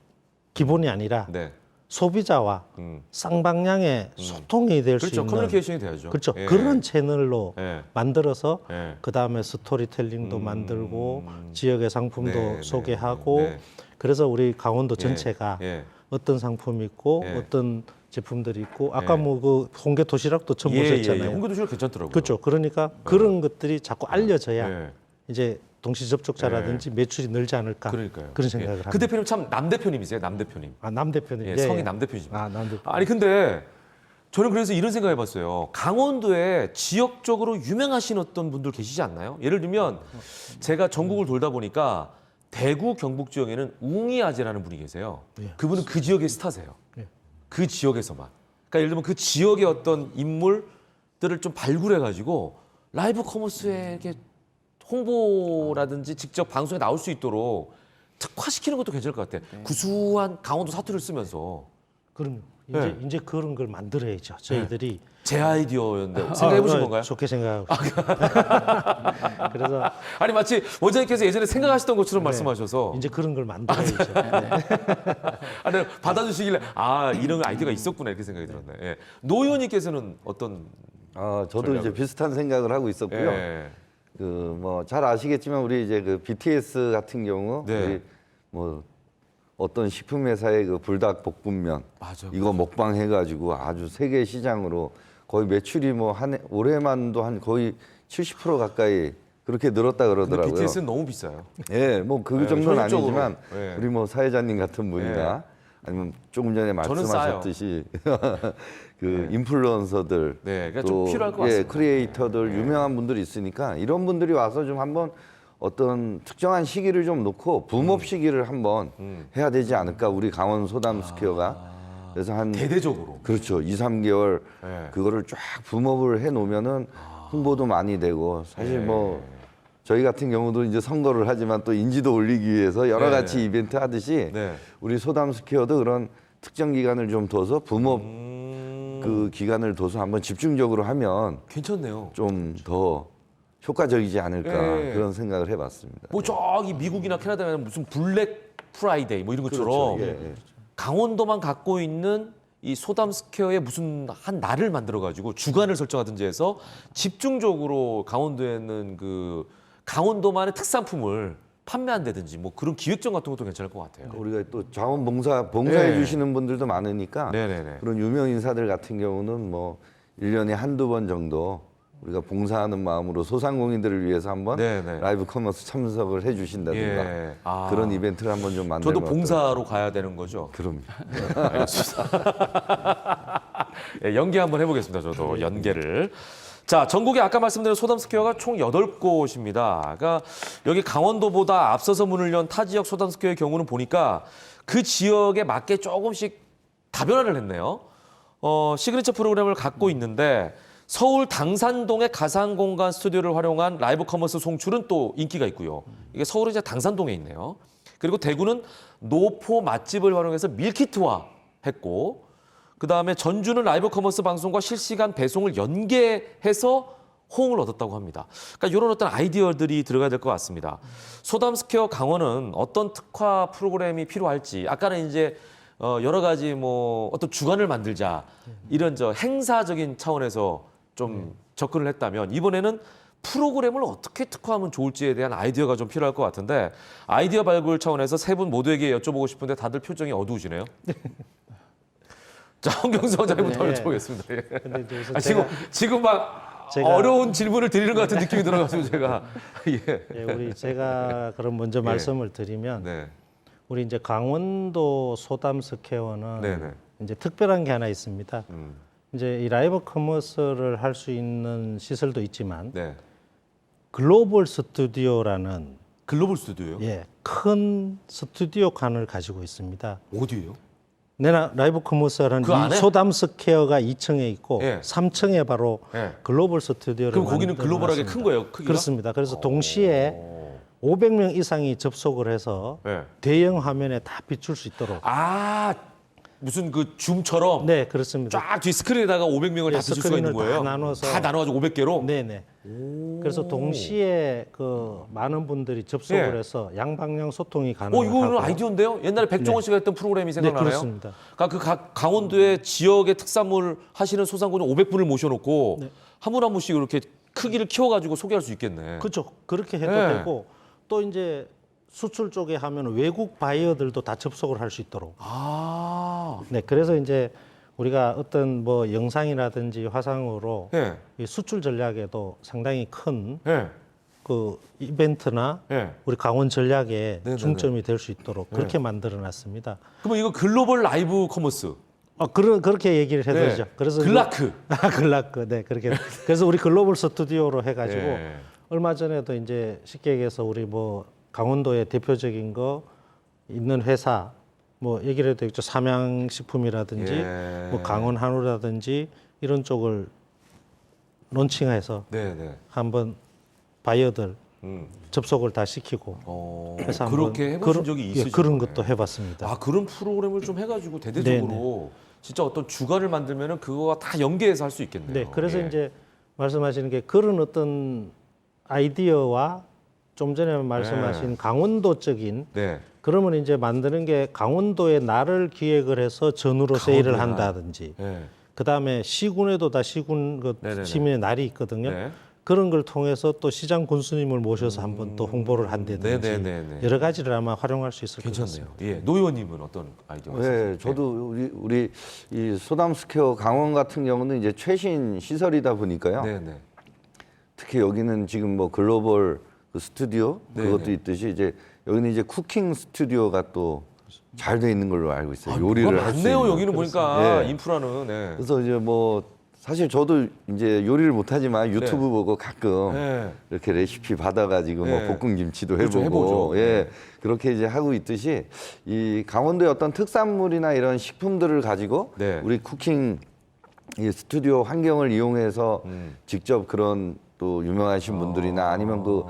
기본이 아니라 네. 소비자와 쌍방향의 소통이 될 수 그렇죠. 있는 커뮤니케이션이 돼야죠. 그렇죠. 예. 그런 채널로 예. 만들어서 예. 그다음에 스토리텔링도 만들고 지역의 상품도 네, 소개하고 네. 그래서 우리 강원도 전체가 예. 어떤 상품이 있고 예. 어떤 제품들이 있고 아까 예. 뭐 그 홍게 도시락도 처음 보셨잖아요. 홍게 도시락 괜찮더라고요. 그렇죠. 그러니까 그런 것들이 자꾸 알려져야 예. 이제 동시 접촉자라든지 매출이 늘지 않을까 그러니까요. 그런 생각을 예. 합니다. 그 대표님 참 남 대표님이세요. 남 대표님. 아, 남 대표님. 예, 성이 남 대표님이십니다. 아, 남 대표. 아니 근데 저는 그래서 이런 생각 해봤어요. 강원도에 지역적으로 유명하신 어떤 분들 계시지 않나요? 예를 들면 제가 전국을 돌다 보니까 대구 경북 지역에는 웅이 아재라는 분이 계세요. 그분은 그 지역의 스타세요. 그 지역에서만. 그러니까 예를 들면 그 지역의 어떤 인물들을 좀 발굴해가지고 라이브 커머스에 이렇게 홍보라든지 직접 방송에 나올 수 있도록 특화시키는 것도 괜찮을 것 같아. 구수한 강원도 사투리를 쓰면서. 그럼 네. 이제 그런 걸 만들어야죠. 저희들이 제 아이디어였는데 생각해 보신 건가요? 좋게 생각하고. 그래서 아니 마치 원장님께서 예전에 생각하셨던 것처럼 말씀하셔서 이제 그런 걸 만들어야죠. 아니 받아주시길래 아 이런 아이디어가 있었구나 이렇게 생각이 들었네. 예. 노 의원님께서는 어떤? 저도 전략을? 이제 비슷한 생각을 하고 있었고요. 예. 그 뭐 잘 아시겠지만 우리 이제 그 BTS 같은 경우 네. 우리 뭐 어떤 식품 회사의 그 불닭 볶음면 맞아. 이거 먹방 해가지고 아주 세계 시장으로 거의 매출이 뭐 한 올해만도 한 거의 70% 가까이 그렇게 늘었다 근데 그러더라고요. BTS는 너무 비싸요. 예, 뭐 그 네, 정도는 현실적으로. 아니지만 네. 우리 뭐 사회자님 같은 분이나 아니면 조금 전에 저는 싸요. 말씀하셨듯이 그 인플루언서들 네, 그러니까 좀 필요할 것 같습니다. 크리에이터들 유명한 분들이 있으니까 이런 분들이 와서 좀 한번 어떤 특정한 시기를 좀 놓고 붐업 시기를 한번 해야 되지 않을까 우리 강원 소담 스퀘어가 그래서 한 대대적으로. 그렇죠 2, 3개월 네. 그거를 쫙 붐업을 해 놓으면은 홍보도 많이 되고 사실 뭐 저희 같은 경우도 이제 선거를 하지만 또 인지도 올리기 위해서 여러 네. 가지 이벤트 하듯이 네. 우리 소담 스퀘어도 그런 특정 기간을 좀 둬서 붐업 그 기간을 둬서 한번 집중적으로 하면 괜찮네요. 좀 더 효과적이지 않을까 네. 그런 생각을 해봤습니다. 뭐 저기 미국이나 캐나다에는 무슨 블랙 프라이데이 뭐 이런 것처럼 그렇죠. 예, 예. 강원도만 갖고 있는 이 소담 스퀘어에 무슨 한 날을 만들어 가지고 주간을 설정하든지 해서 집중적으로 강원도에는 그 강원도만의 특산품을 판매한다든지 뭐 그런 기획전 같은 것도 괜찮을 것 같아요. 우리가 또 봉사해 네. 주시는 분들도 많으니까 네네네. 그런 유명 인사들 같은 경우는 뭐 1년에 한두 번 정도 우리가 봉사하는 마음으로 소상공인들을 위해서 한번 네네. 라이브 커머스 참석을 해 주신다든가 예. 아. 그런 이벤트를 한번 좀 만들면 저도 봉사로 가야 되는 거죠. 그럼요. 예, 연계 한번 해보겠습니다. 저도 연계를. 자, 전국에 아까 말씀드린 소담 스퀘어가 총 8곳입니다. 그러니까 여기 강원도보다 앞서서 문을 연 타 지역 소담 스퀘어의 경우는 보니까 그 지역에 맞게 조금씩 다변화를 했네요. 시그니처 프로그램을 갖고 있는데 서울 당산동의 가상공간 스튜디오를 활용한 라이브 커머스 송출은 또 인기가 있고요. 이게 서울은 이제 당산동에 있네요. 그리고 대구는 노포 맛집을 활용해서 밀키트화 했고, 그 다음에 전주는 라이브 커머스 방송과 실시간 배송을 연계해서 호응을 얻었다고 합니다. 그러니까 이런 어떤 아이디어들이 들어가야 될 것 같습니다. 소담 스퀘어 강원은 어떤 특화 프로그램이 필요할지, 아까는 이제 여러 가지 뭐 어떤 주간을 만들자 이런 저 행사적인 차원에서 좀 접근을 했다면 이번에는 프로그램을 어떻게 특화하면 좋을지에 대한 아이디어가 좀 필요할 것 같은데 아이디어 발굴 차원에서 세 분 모두에게 여쭤보고 싶은데 다들 표정이 어두우시네요. 자, 홍경수 원장님부터 네. 여쭤보겠습니다. 예. 근데 이제 우선 지금 막 제가- 어려운 질문을 드리는 것 같은 느낌이 들어가지고 제가 예. 예, 제가 그럼 먼저 말씀을 드리면 네. 우리 이제 강원도 소담 스퀘어는 네네. 이제 특별한 게 하나 있습니다. 이제 이 라이브 커머스를 할 수 있는 시설도 있지만 네. 글로벌 스튜디오라는 글로벌 스튜디오요? 큰 스튜디오관을 가지고 있습니다. 어디예요? 내가 라이브 커머스라는 그 안에? 이 소담 스퀘어가 2층에 있고 예. 3층에 바로 예. 글로벌 스튜디오를 그럼 거기는 만들어 글로벌하게 놨습니다. 큰 거예요, 크기가? 그렇습니다. 그래서 동시에 500명 이상이 접속을 해서 네. 대형 화면에 다 비출 수 있도록. 아, 무슨 그 줌처럼 네, 그렇습니다. 쫙 뒤 스크린에다가 500명을 다 비출 수가 있는 스크린을 거예요? 다 나눠서 다 나눠가지고 500개로? 네네. 그래서 동시에 그 많은 분들이 접속을 예. 해서 양방향 소통이 가능하고. 이거는 아이디어인데요? 옛날에 백종원 씨가 했던 프로그램이 생각나네요. 그렇습니다. 그러니까 그 강원도의 지역의 특산물 하시는 소상공인 500분을 모셔놓고 한 분 한 분씩 이렇게 크기를 키워가지고 소개할 수 있겠네. 그렇죠. 그렇게 해도 네. 되고 또 이제 수출 쪽에 하면 외국 바이어들도 다 접속을 할 수 있도록. 아, 네, 그래서 이제 우리가 어떤 뭐 영상이라든지 화상으로 예, 이 수출 전략에도 상당히 큰 예, 그 이벤트나 예. 우리 강원 전략에 네네네. 중점이 될 수 있도록 그렇게 만들어놨습니다. 그러면 이거 글로벌 라이브 커머스. 그렇게 얘기를 해드리죠. 네. 그래서 글라크. 글라크, 네 그렇게. 그래서 우리 글로벌 스튜디오로 해가지고 예. 얼마 전에도 이제 쉽게 얘기해서 우리 뭐 강원도의 대표적인 거 있는 회사 뭐 얘기를 해도 되겠죠. 삼양식품이라든지 예. 뭐 강원 한우라든지 이런 쪽을 론칭해서 네, 네. 한번 바이어들 접속을 다 시키고 그래서 한번 그렇게 해보신 적이 있으시죠? 그런 것도 해봤습니다. 아, 그런 프로그램을 좀 해가지고 대대적으로 진짜 어떤 주간을 만들면은 그거와 다 연계해서 할 수 있겠네요. 네, 그래서 예. 이제 말씀하시는 게 그런 어떤 아이디어와 좀 전에 말씀하신 강원도적인 네. 그러면 이제 만드는 게 강원도에 날을 기획을 해서 전후로 세일을 강원도에 날. 한다든지 네. 그다음에 시군에도 다 시군 그 네네네. 시민의 날이 있거든요. 네. 그런 걸 통해서 또 시장 군수님을 모셔서 한번 또 홍보를 한다든지 네네네네. 여러 가지를 아마 활용할 수 있을 것 괜찮네요. 같습니다. 예, 노 의원님은 어떤 아이디어가 있으세요? 네, 저도 우리 이 소담 스퀘어 강원 같은 경우는 이제 최신 시설이다 보니까요. 네, 네. 특히 여기는 지금 뭐 글로벌 그 스튜디오 네네. 그것도 있듯이 이제 여기는 이제 쿠킹 스튜디오가 또 잘 돼 있는 걸로 알고 있어요. 요리를 뭐가 할 수 많네요. 있는. 여기는 보니까 예. 인프라는. 네. 그래서 이제 뭐 사실 저도 이제 요리를 못하지만 유튜브 네. 보고 가끔 네. 이렇게 레시피 받아가지고 네. 뭐 볶음김치도 그렇죠, 해보고 해보죠. 예 네. 그렇게 이제 하고 있듯이 이 강원도의 어떤 특산물이나 이런 식품들을 가지고 네. 우리 쿠킹 이 스튜디오 환경을 이용해서 직접 그런 또 유명하신 분들이나 아니면 그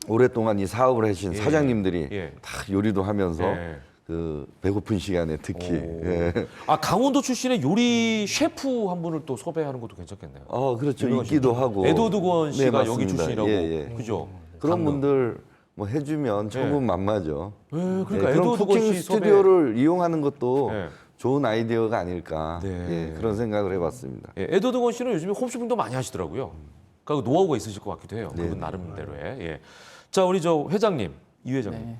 오랫동안 이 사업을 하신 예. 사장님들이 예. 다 요리도 하면서 예. 그 배고픈 시간에 특히 예. 아, 강원도 출신의 요리 셰프 한 분을 또 섭외하는 것도 괜찮겠네요. 그렇죠. 유명하신 있기도 분. 하고. 에드워드 권 씨가 네, 여기 맞습니다. 출신이라고. 예, 예. 그죠? 그런 강릉. 분들 뭐 해주면 천군만마죠. 예, 그러니까 예, 그런 에드워드 권 쿠킹 씨 스튜디오를 이용하는 것도 예. 좋은 아이디어가 아닐까 네. 예, 그런 생각을 해봤습니다. 예, 에드워드 권 씨는 요즘에 홈쇼핑도 많이 하시더라고요. 그러니까 노하우가 있으실 것 같기도 해요. 네. 그분 나름대로의. 예. 자, 우리 저 회장님, 이 회장님.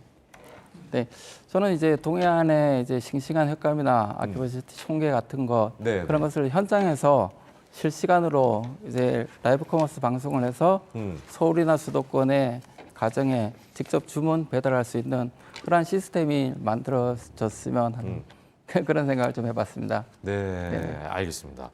네, 저는 이제 동해안의 이제 싱싱한 횟감이나 아키버시티 총게 같은 것 네, 그런 것을 현장에서 실시간으로 이제 라이브 커머스 방송을 해서 서울이나 수도권의 가정에 직접 주문 배달할 수 있는 그러한 시스템이 만들어졌으면 하는 그런 생각을 좀 해봤습니다. 네, 알겠습니다.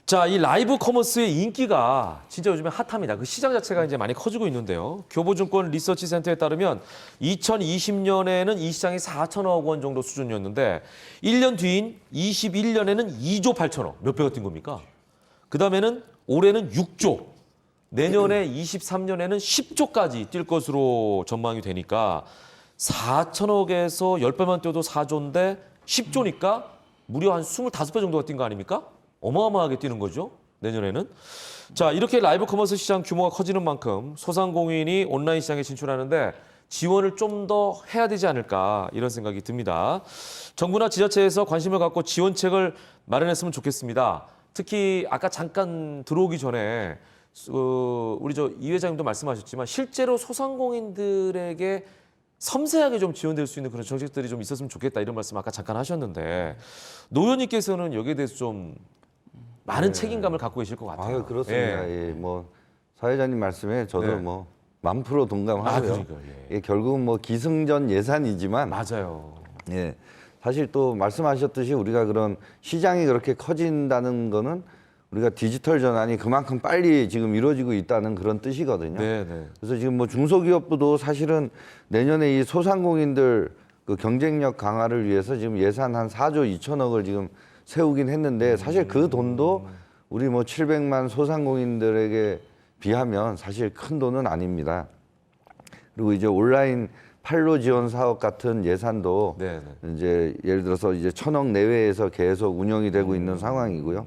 자, 이 라이브 커머스의 인기가 진짜 요즘에 핫합니다. 그 시장 자체가 이제 많이 커지고 있는데요. 교보증권 리서치 센터에 따르면 2020년에는 이 시장이 4천억 원 정도 수준이었는데 1년 뒤인 21년에는 2조 8천억. 몇 배가 뛴 겁니까? 그다음에는 올해는 6조. 내년에 23년에는 10조까지 뛸 것으로 전망이 되니까 4천억에서 10배만 뛰어도 4조인데 10조니까 무려 한 25배 정도가 뛴 거 아닙니까? 어마어마하게 뛰는 거죠. 내년에는. 자, 이렇게 라이브 커머스 시장 규모가 커지는 만큼 소상공인이 온라인 시장에 진출하는데 지원을 좀 더 해야 되지 않을까 이런 생각이 듭니다. 정부나 지자체에서 관심을 갖고 지원책을 마련했으면 좋겠습니다. 특히 아까 잠깐 들어오기 전에 우리 저 이 회장님도 말씀하셨지만 실제로 소상공인들에게 섬세하게 좀 지원될 수 있는 그런 정책들이 좀 있었으면 좋겠다 이런 말씀 아까 잠깐 하셨는데 노 의원님께서는 여기에 대해서 좀 많은 책임감을 갖고 계실 것 같아요. 그렇습니다. 예, 뭐 사회자님 말씀에 저도 네. 뭐 1000% 동감하고요. 그러니까요. 예. 이게 결국은 뭐 기승전 예산이지만 맞아요. 예. 사실 또 말씀하셨듯이 우리가 그런 시장이 그렇게 커진다는 거는 우리가 디지털 전환이 그만큼 빨리 지금 이루어지고 있다는 그런 뜻이거든요. 네, 네. 그래서 지금 뭐 중소기업부도 사실은 내년에 이 소상공인들 그 경쟁력 강화를 위해서 지금 예산 한 4조 2천억을 지금 세우긴 했는데 사실 그 돈도 우리 뭐 700만 소상공인들에게 비하면 사실 큰 돈은 아닙니다. 그리고 이제 온라인 판로 지원 사업 같은 예산도 네, 이제 예를 들어서 이제 1,000억 내외에서 계속 운영이 되고 있는 상황이고요.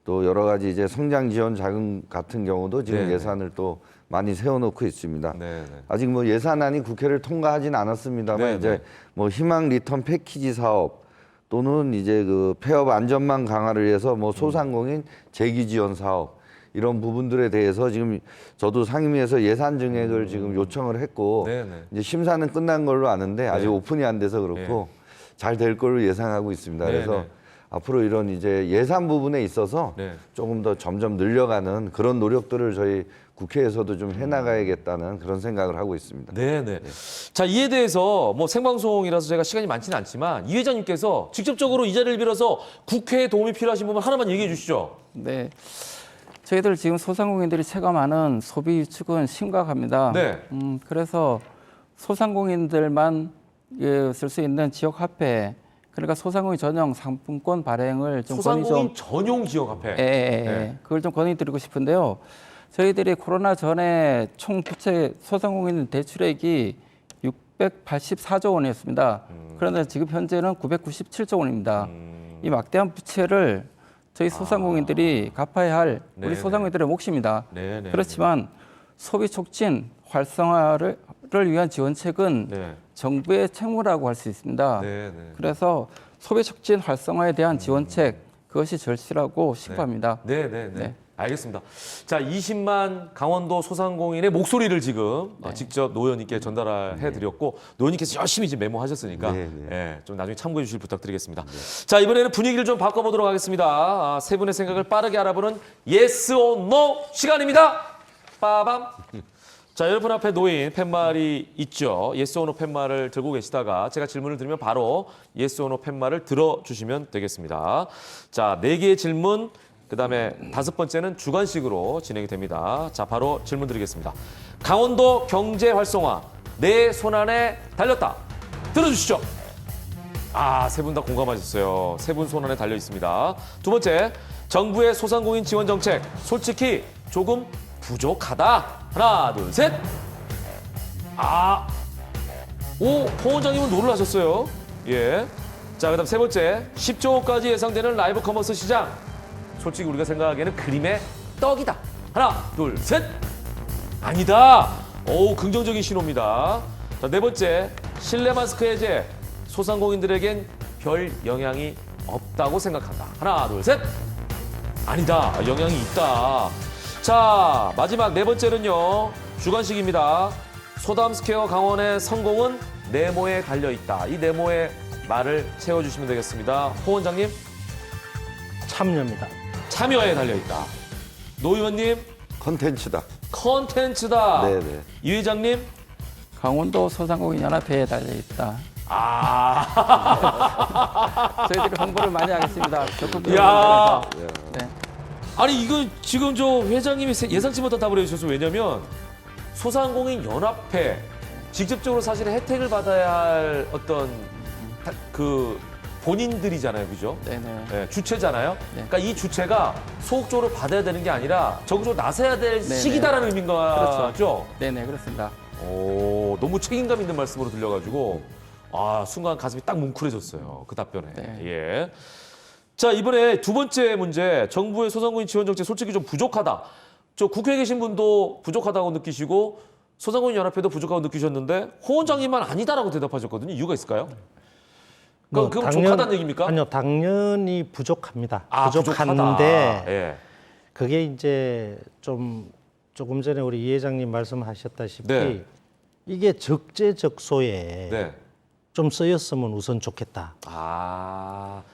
또 여러 가지 이제 성장 지원 자금 같은 경우도 지금 네네. 예산을 또 많이 세워놓고 있습니다. 네네. 아직 뭐 예산안이 국회를 통과하진 않았습니다만 네네. 이제 뭐 희망 리턴 패키지 사업 또는 이제 그 폐업 안전망 강화를 위해서 뭐 소상공인 재기 지원 사업 이런 부분들에 대해서 지금 저도 상임위에서 예산 증액을 지금 요청을 했고 네네. 이제 심사는 끝난 걸로 아는데 아직 네. 오픈이 안 돼서 그렇고 잘 될 걸로 예상하고 있습니다. 네네. 그래서 앞으로 이런 이제 예산 부분에 있어서 네. 조금 더 점점 늘려가는 그런 노력들을 저희 국회에서도 좀 해나가야겠다는 그런 생각을 하고 있습니다. 네네. 자, 이에 대해서 뭐 생방송이라서 제가 시간이 많지는 않지만 이 회장님께서 직접적으로 이 자리를 빌어서 국회에 도움이 필요하신 부분 하나만 얘기해 주시죠. 네. 저희들 지금 소상공인들이 체감하는 소비 위축은 심각합니다. 네. 그래서 소상공인들만 쓸 수 있는 지역 화폐, 그러니까 소상공인 전용 상품권 발행을 좀 소상공인 전용 지역 화폐. 네. 그걸 좀 건의드리고 싶은데요. 저희들이 코로나 전에 총 부채 소상공인 대출액이 684조 원이었습니다. 그런데 지금 현재는 997조 원입니다. 이 막대한 부채를 저희 소상공인들이 갚아야 할 우리 네네. 소상공인들의 몫입니다. 네네. 그렇지만 소비 촉진 활성화를 위한 지원책은 네. 정부의 책무라고 할 수 있습니다. 네네. 그래서 소비 촉진 활성화에 대한 지원책 그것이 절실하고 시급합니다. 네네네. 네. 알겠습니다. 자, 20만 강원도 소상공인의 목소리를 지금 직접 노 의원님께 전달해 드렸고 노 의원님께서 열심히 이제 메모하셨으니까 좀 나중에 참고해 주실 부탁드리겠습니다. 자, 이번에는 분위기를 좀 바꿔보도록 하겠습니다. 세 분의 생각을 빠르게 알아보는 Yes or No 시간입니다. 빠밤. 자, 여러분 앞에 놓인 팻말이 있죠. Yes or No 팻말을 들고 계시다가 제가 질문을 드리면 바로 Yes or No 팻말을 들어주시면 되겠습니다. 자, 4개의 질문, 그다음에 5번째는 주관식으로 진행이 됩니다. 자, 바로 질문 드리겠습니다. 강원도 경제 활성화 내 손안에 달렸다. 들어주시죠. 아, 세 분 다 공감하셨어요. 세 분 손안에 달려 있습니다. 두 번째, 정부의 소상공인 지원 정책 솔직히 조금 부족하다. 하나, 둘, 셋. 오, 홍 원장님은 노를 하셨어요. 예. 자, 그다음 세 번째, 10조 원까지 예상되는 라이브 커머스 시장. 솔직히 우리가 생각하기에는 그림의 떡이다. 하나, 둘, 셋. 아니다. 오, 긍정적인 신호입니다. 자, 네 번째, 실내 마스크 해제. 소상공인들에겐 별 영향이 없다고 생각한다. 하나, 둘, 셋. 아니다. 영향이 있다. 자, 마지막 네 번째는요. 주관식입니다. 소담스퀘어 강원의 성공은 네모에 달려있다. 이 네모에 말을 채워주시면 되겠습니다. 호 원장님. 참여입니다. 참여에 달려있다. 노 의원님. 컨텐츠다. 컨텐츠다. 네네. 이 회장님. 강원도 소상공인 연합회에 달려있다. 저희들이 홍보를 많이 하겠습니다. 야. 네. 아니 이거 지금 저 회장님이 예상치 못한 답을 해주셔서 왜냐면 소상공인 연합회 직접적으로 사실 혜택을 받아야 할 어떤 그 본인들이잖아요, 그죠? 네네. 네, 주체잖아요. 네. 그러니까 이 주체가 소극적으로 받아야 되는 게 아니라 적극적으로 나서야 될 네네. 시기다라는 의미인 거죠? 그렇죠. 네네, 그렇습니다. 오, 너무 책임감 있는 말씀으로 들려가지고 순간 가슴이 딱 뭉클해졌어요. 그 답변에. 네. 예. 자, 이번에 두 번째 문제. 정부의 소상공인 지원 정책 솔직히 좀 부족하다. 저 국회에 계신 분도 부족하다고 느끼시고 소상공인 연합회도 부족하다고 느끼셨는데 호 원장님만 아니다라고 대답하셨거든요. 이유가 있을까요? 그럼 부족하다는 얘기입니까? 아니요, 당연히 부족합니다. 부족하다. 부족한데 예. 그게 이제 조금 전에 우리 이 회장님 말씀하셨다시피 네. 이게 적재적소에 네. 좀 쓰였으면 우선 좋겠다.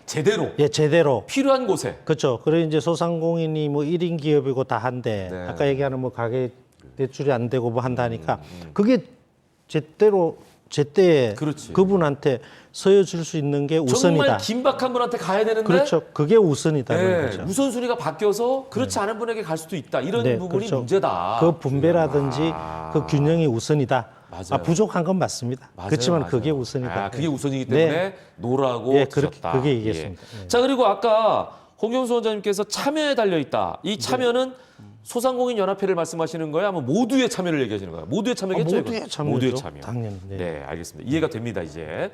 제대로. 예, 제대로. 필요한 곳에. 그렇죠. 그래 이제 소상공인이 뭐 1인 기업이고 다 한데 아까 얘기하는 뭐 가계 대출이 안 되고 뭐 한다니까 그게 제대로 제때 그렇지. 그분한테 서여줄 수 있는 게 우선이다. 정말 긴박한 분한테 가야 되는데 그렇죠. 그게 우선이다는 거죠. 우선순위가 바뀌어서 그렇지 않은 분에게 갈 수도 있다. 이런 네, 부분이 그렇죠. 문제다. 그 분배라든지 그 균형이 우선이다. 맞아요. 부족한 건 맞습니다. 맞아요, 그렇지만 맞아요. 그게 우선이다. 그게 우선이기 때문에 네. 노라고 예, 드셨다. 그게 얘기했습니다. 예. 네. 자, 그리고 아까 홍경수 원장님께서 참여에 달려 있다. 이 참여는 소상공인 연합회를 말씀하시는 거예요? 아니면 모두의 참여를 얘기하시는 거예요? 모두의 참여겠죠? 모두의 이건? 참여죠. 모두의 참여. 당연히. 네. 네, 알겠습니다. 이해가 됩니다, 이제.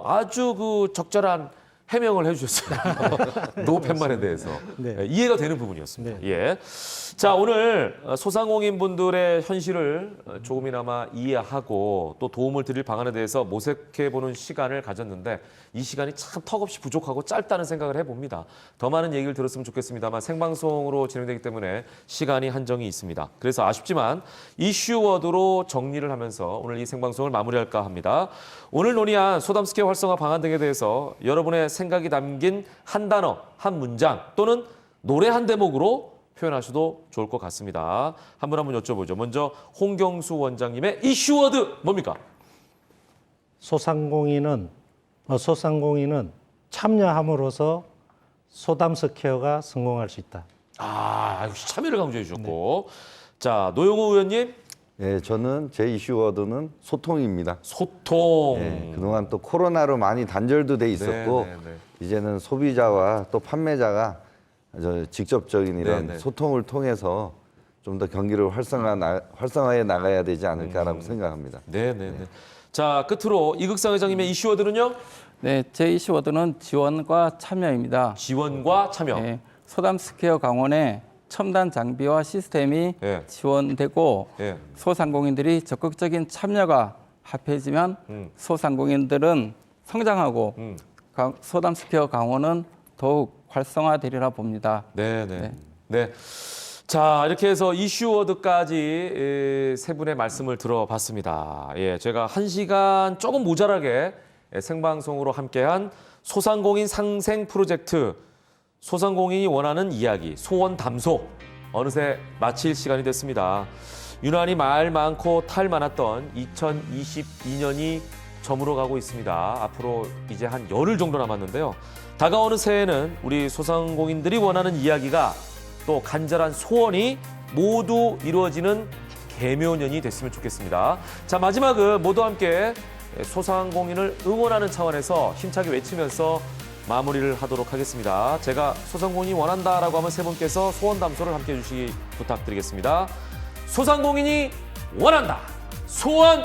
아주 그 적절한 해명을 해주셨어요. 노팬만에 대해서. 네. 네, 이해가 되는 부분이었습니다. 예. 자, 오늘 소상공인 분들의 현실을 조금이나마 이해하고 또 도움을 드릴 방안에 대해서 모색해보는 시간을 가졌는데 이 시간이 참 턱없이 부족하고 짧다는 생각을 해봅니다. 더 많은 얘기를 들었으면 좋겠습니다만 생방송으로 진행되기 때문에 시간이 한정이 있습니다. 그래서 아쉽지만 이슈워드로 정리를 하면서 오늘 이 생방송을 마무리할까 합니다. 오늘 논의한 소담스퀘어 활성화 방안 등에 대해서 여러분의 생각이 담긴 한 단어, 한 문장 또는 노래 한 대목으로 표현하셔도 좋을 것 같습니다. 한 분 한 분 여쭤보죠. 먼저 홍경수 원장님의 이슈워드 뭡니까? 소상공인은 참여함으로써 소담스퀘어가 성공할 수 있다. 역시 참여를 강조해 주셨고. 자, 노영호 의원님. 예, 저는 제 이슈워드는 소통입니다. 소통. 예, 그동안 또 코로나로 많이 단절도 돼 있었고 이제는 소비자와 또 판매자가 직접적인 이런 소통을 통해서 좀 더 경기를 활성화해 나가야 되지 않을까라고 생각합니다. 네네네. 자, 끝으로 이극상 회장님의 이슈워드는요? 네, 제 이슈워드는 지원과 참여입니다. 지원과 참여. 네, 소담스퀘어 강원에 첨단 장비와 시스템이 예. 지원되고 예. 소상공인들이 적극적인 참여가 합해지면 소상공인들은 성장하고 소담스퀘어 강원은 더욱 활성화되리라 봅니다. 네네. 네. 자, 이렇게 해서 이슈워드까지 세 분의 말씀을 들어봤습니다. 예, 제가 1시간 조금 모자라게 생방송으로 함께한 소상공인 상생 프로젝트 소상공인이 원하는 이야기, 소원 담소 어느새 마칠 시간이 됐습니다. 유난히 말 많고 탈 많았던 2022년이 저물어가고 있습니다. 앞으로 이제 한 열흘 정도 남았는데요. 다가오는 새해에는 우리 소상공인들이 원하는 이야기가 또 간절한 소원이 모두 이루어지는 개묘년이 됐으면 좋겠습니다. 자, 마지막은 모두 함께 소상공인을 응원하는 차원에서 힘차게 외치면서 마무리를 하도록 하겠습니다. 제가 소상공인이 원한다라고 하면 세 분께서 소원 담소를 함께 해주시기 부탁드리겠습니다. 소상공인이 원한다. 소원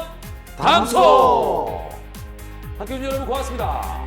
담소! 함께 해주신 여러분 고맙습니다.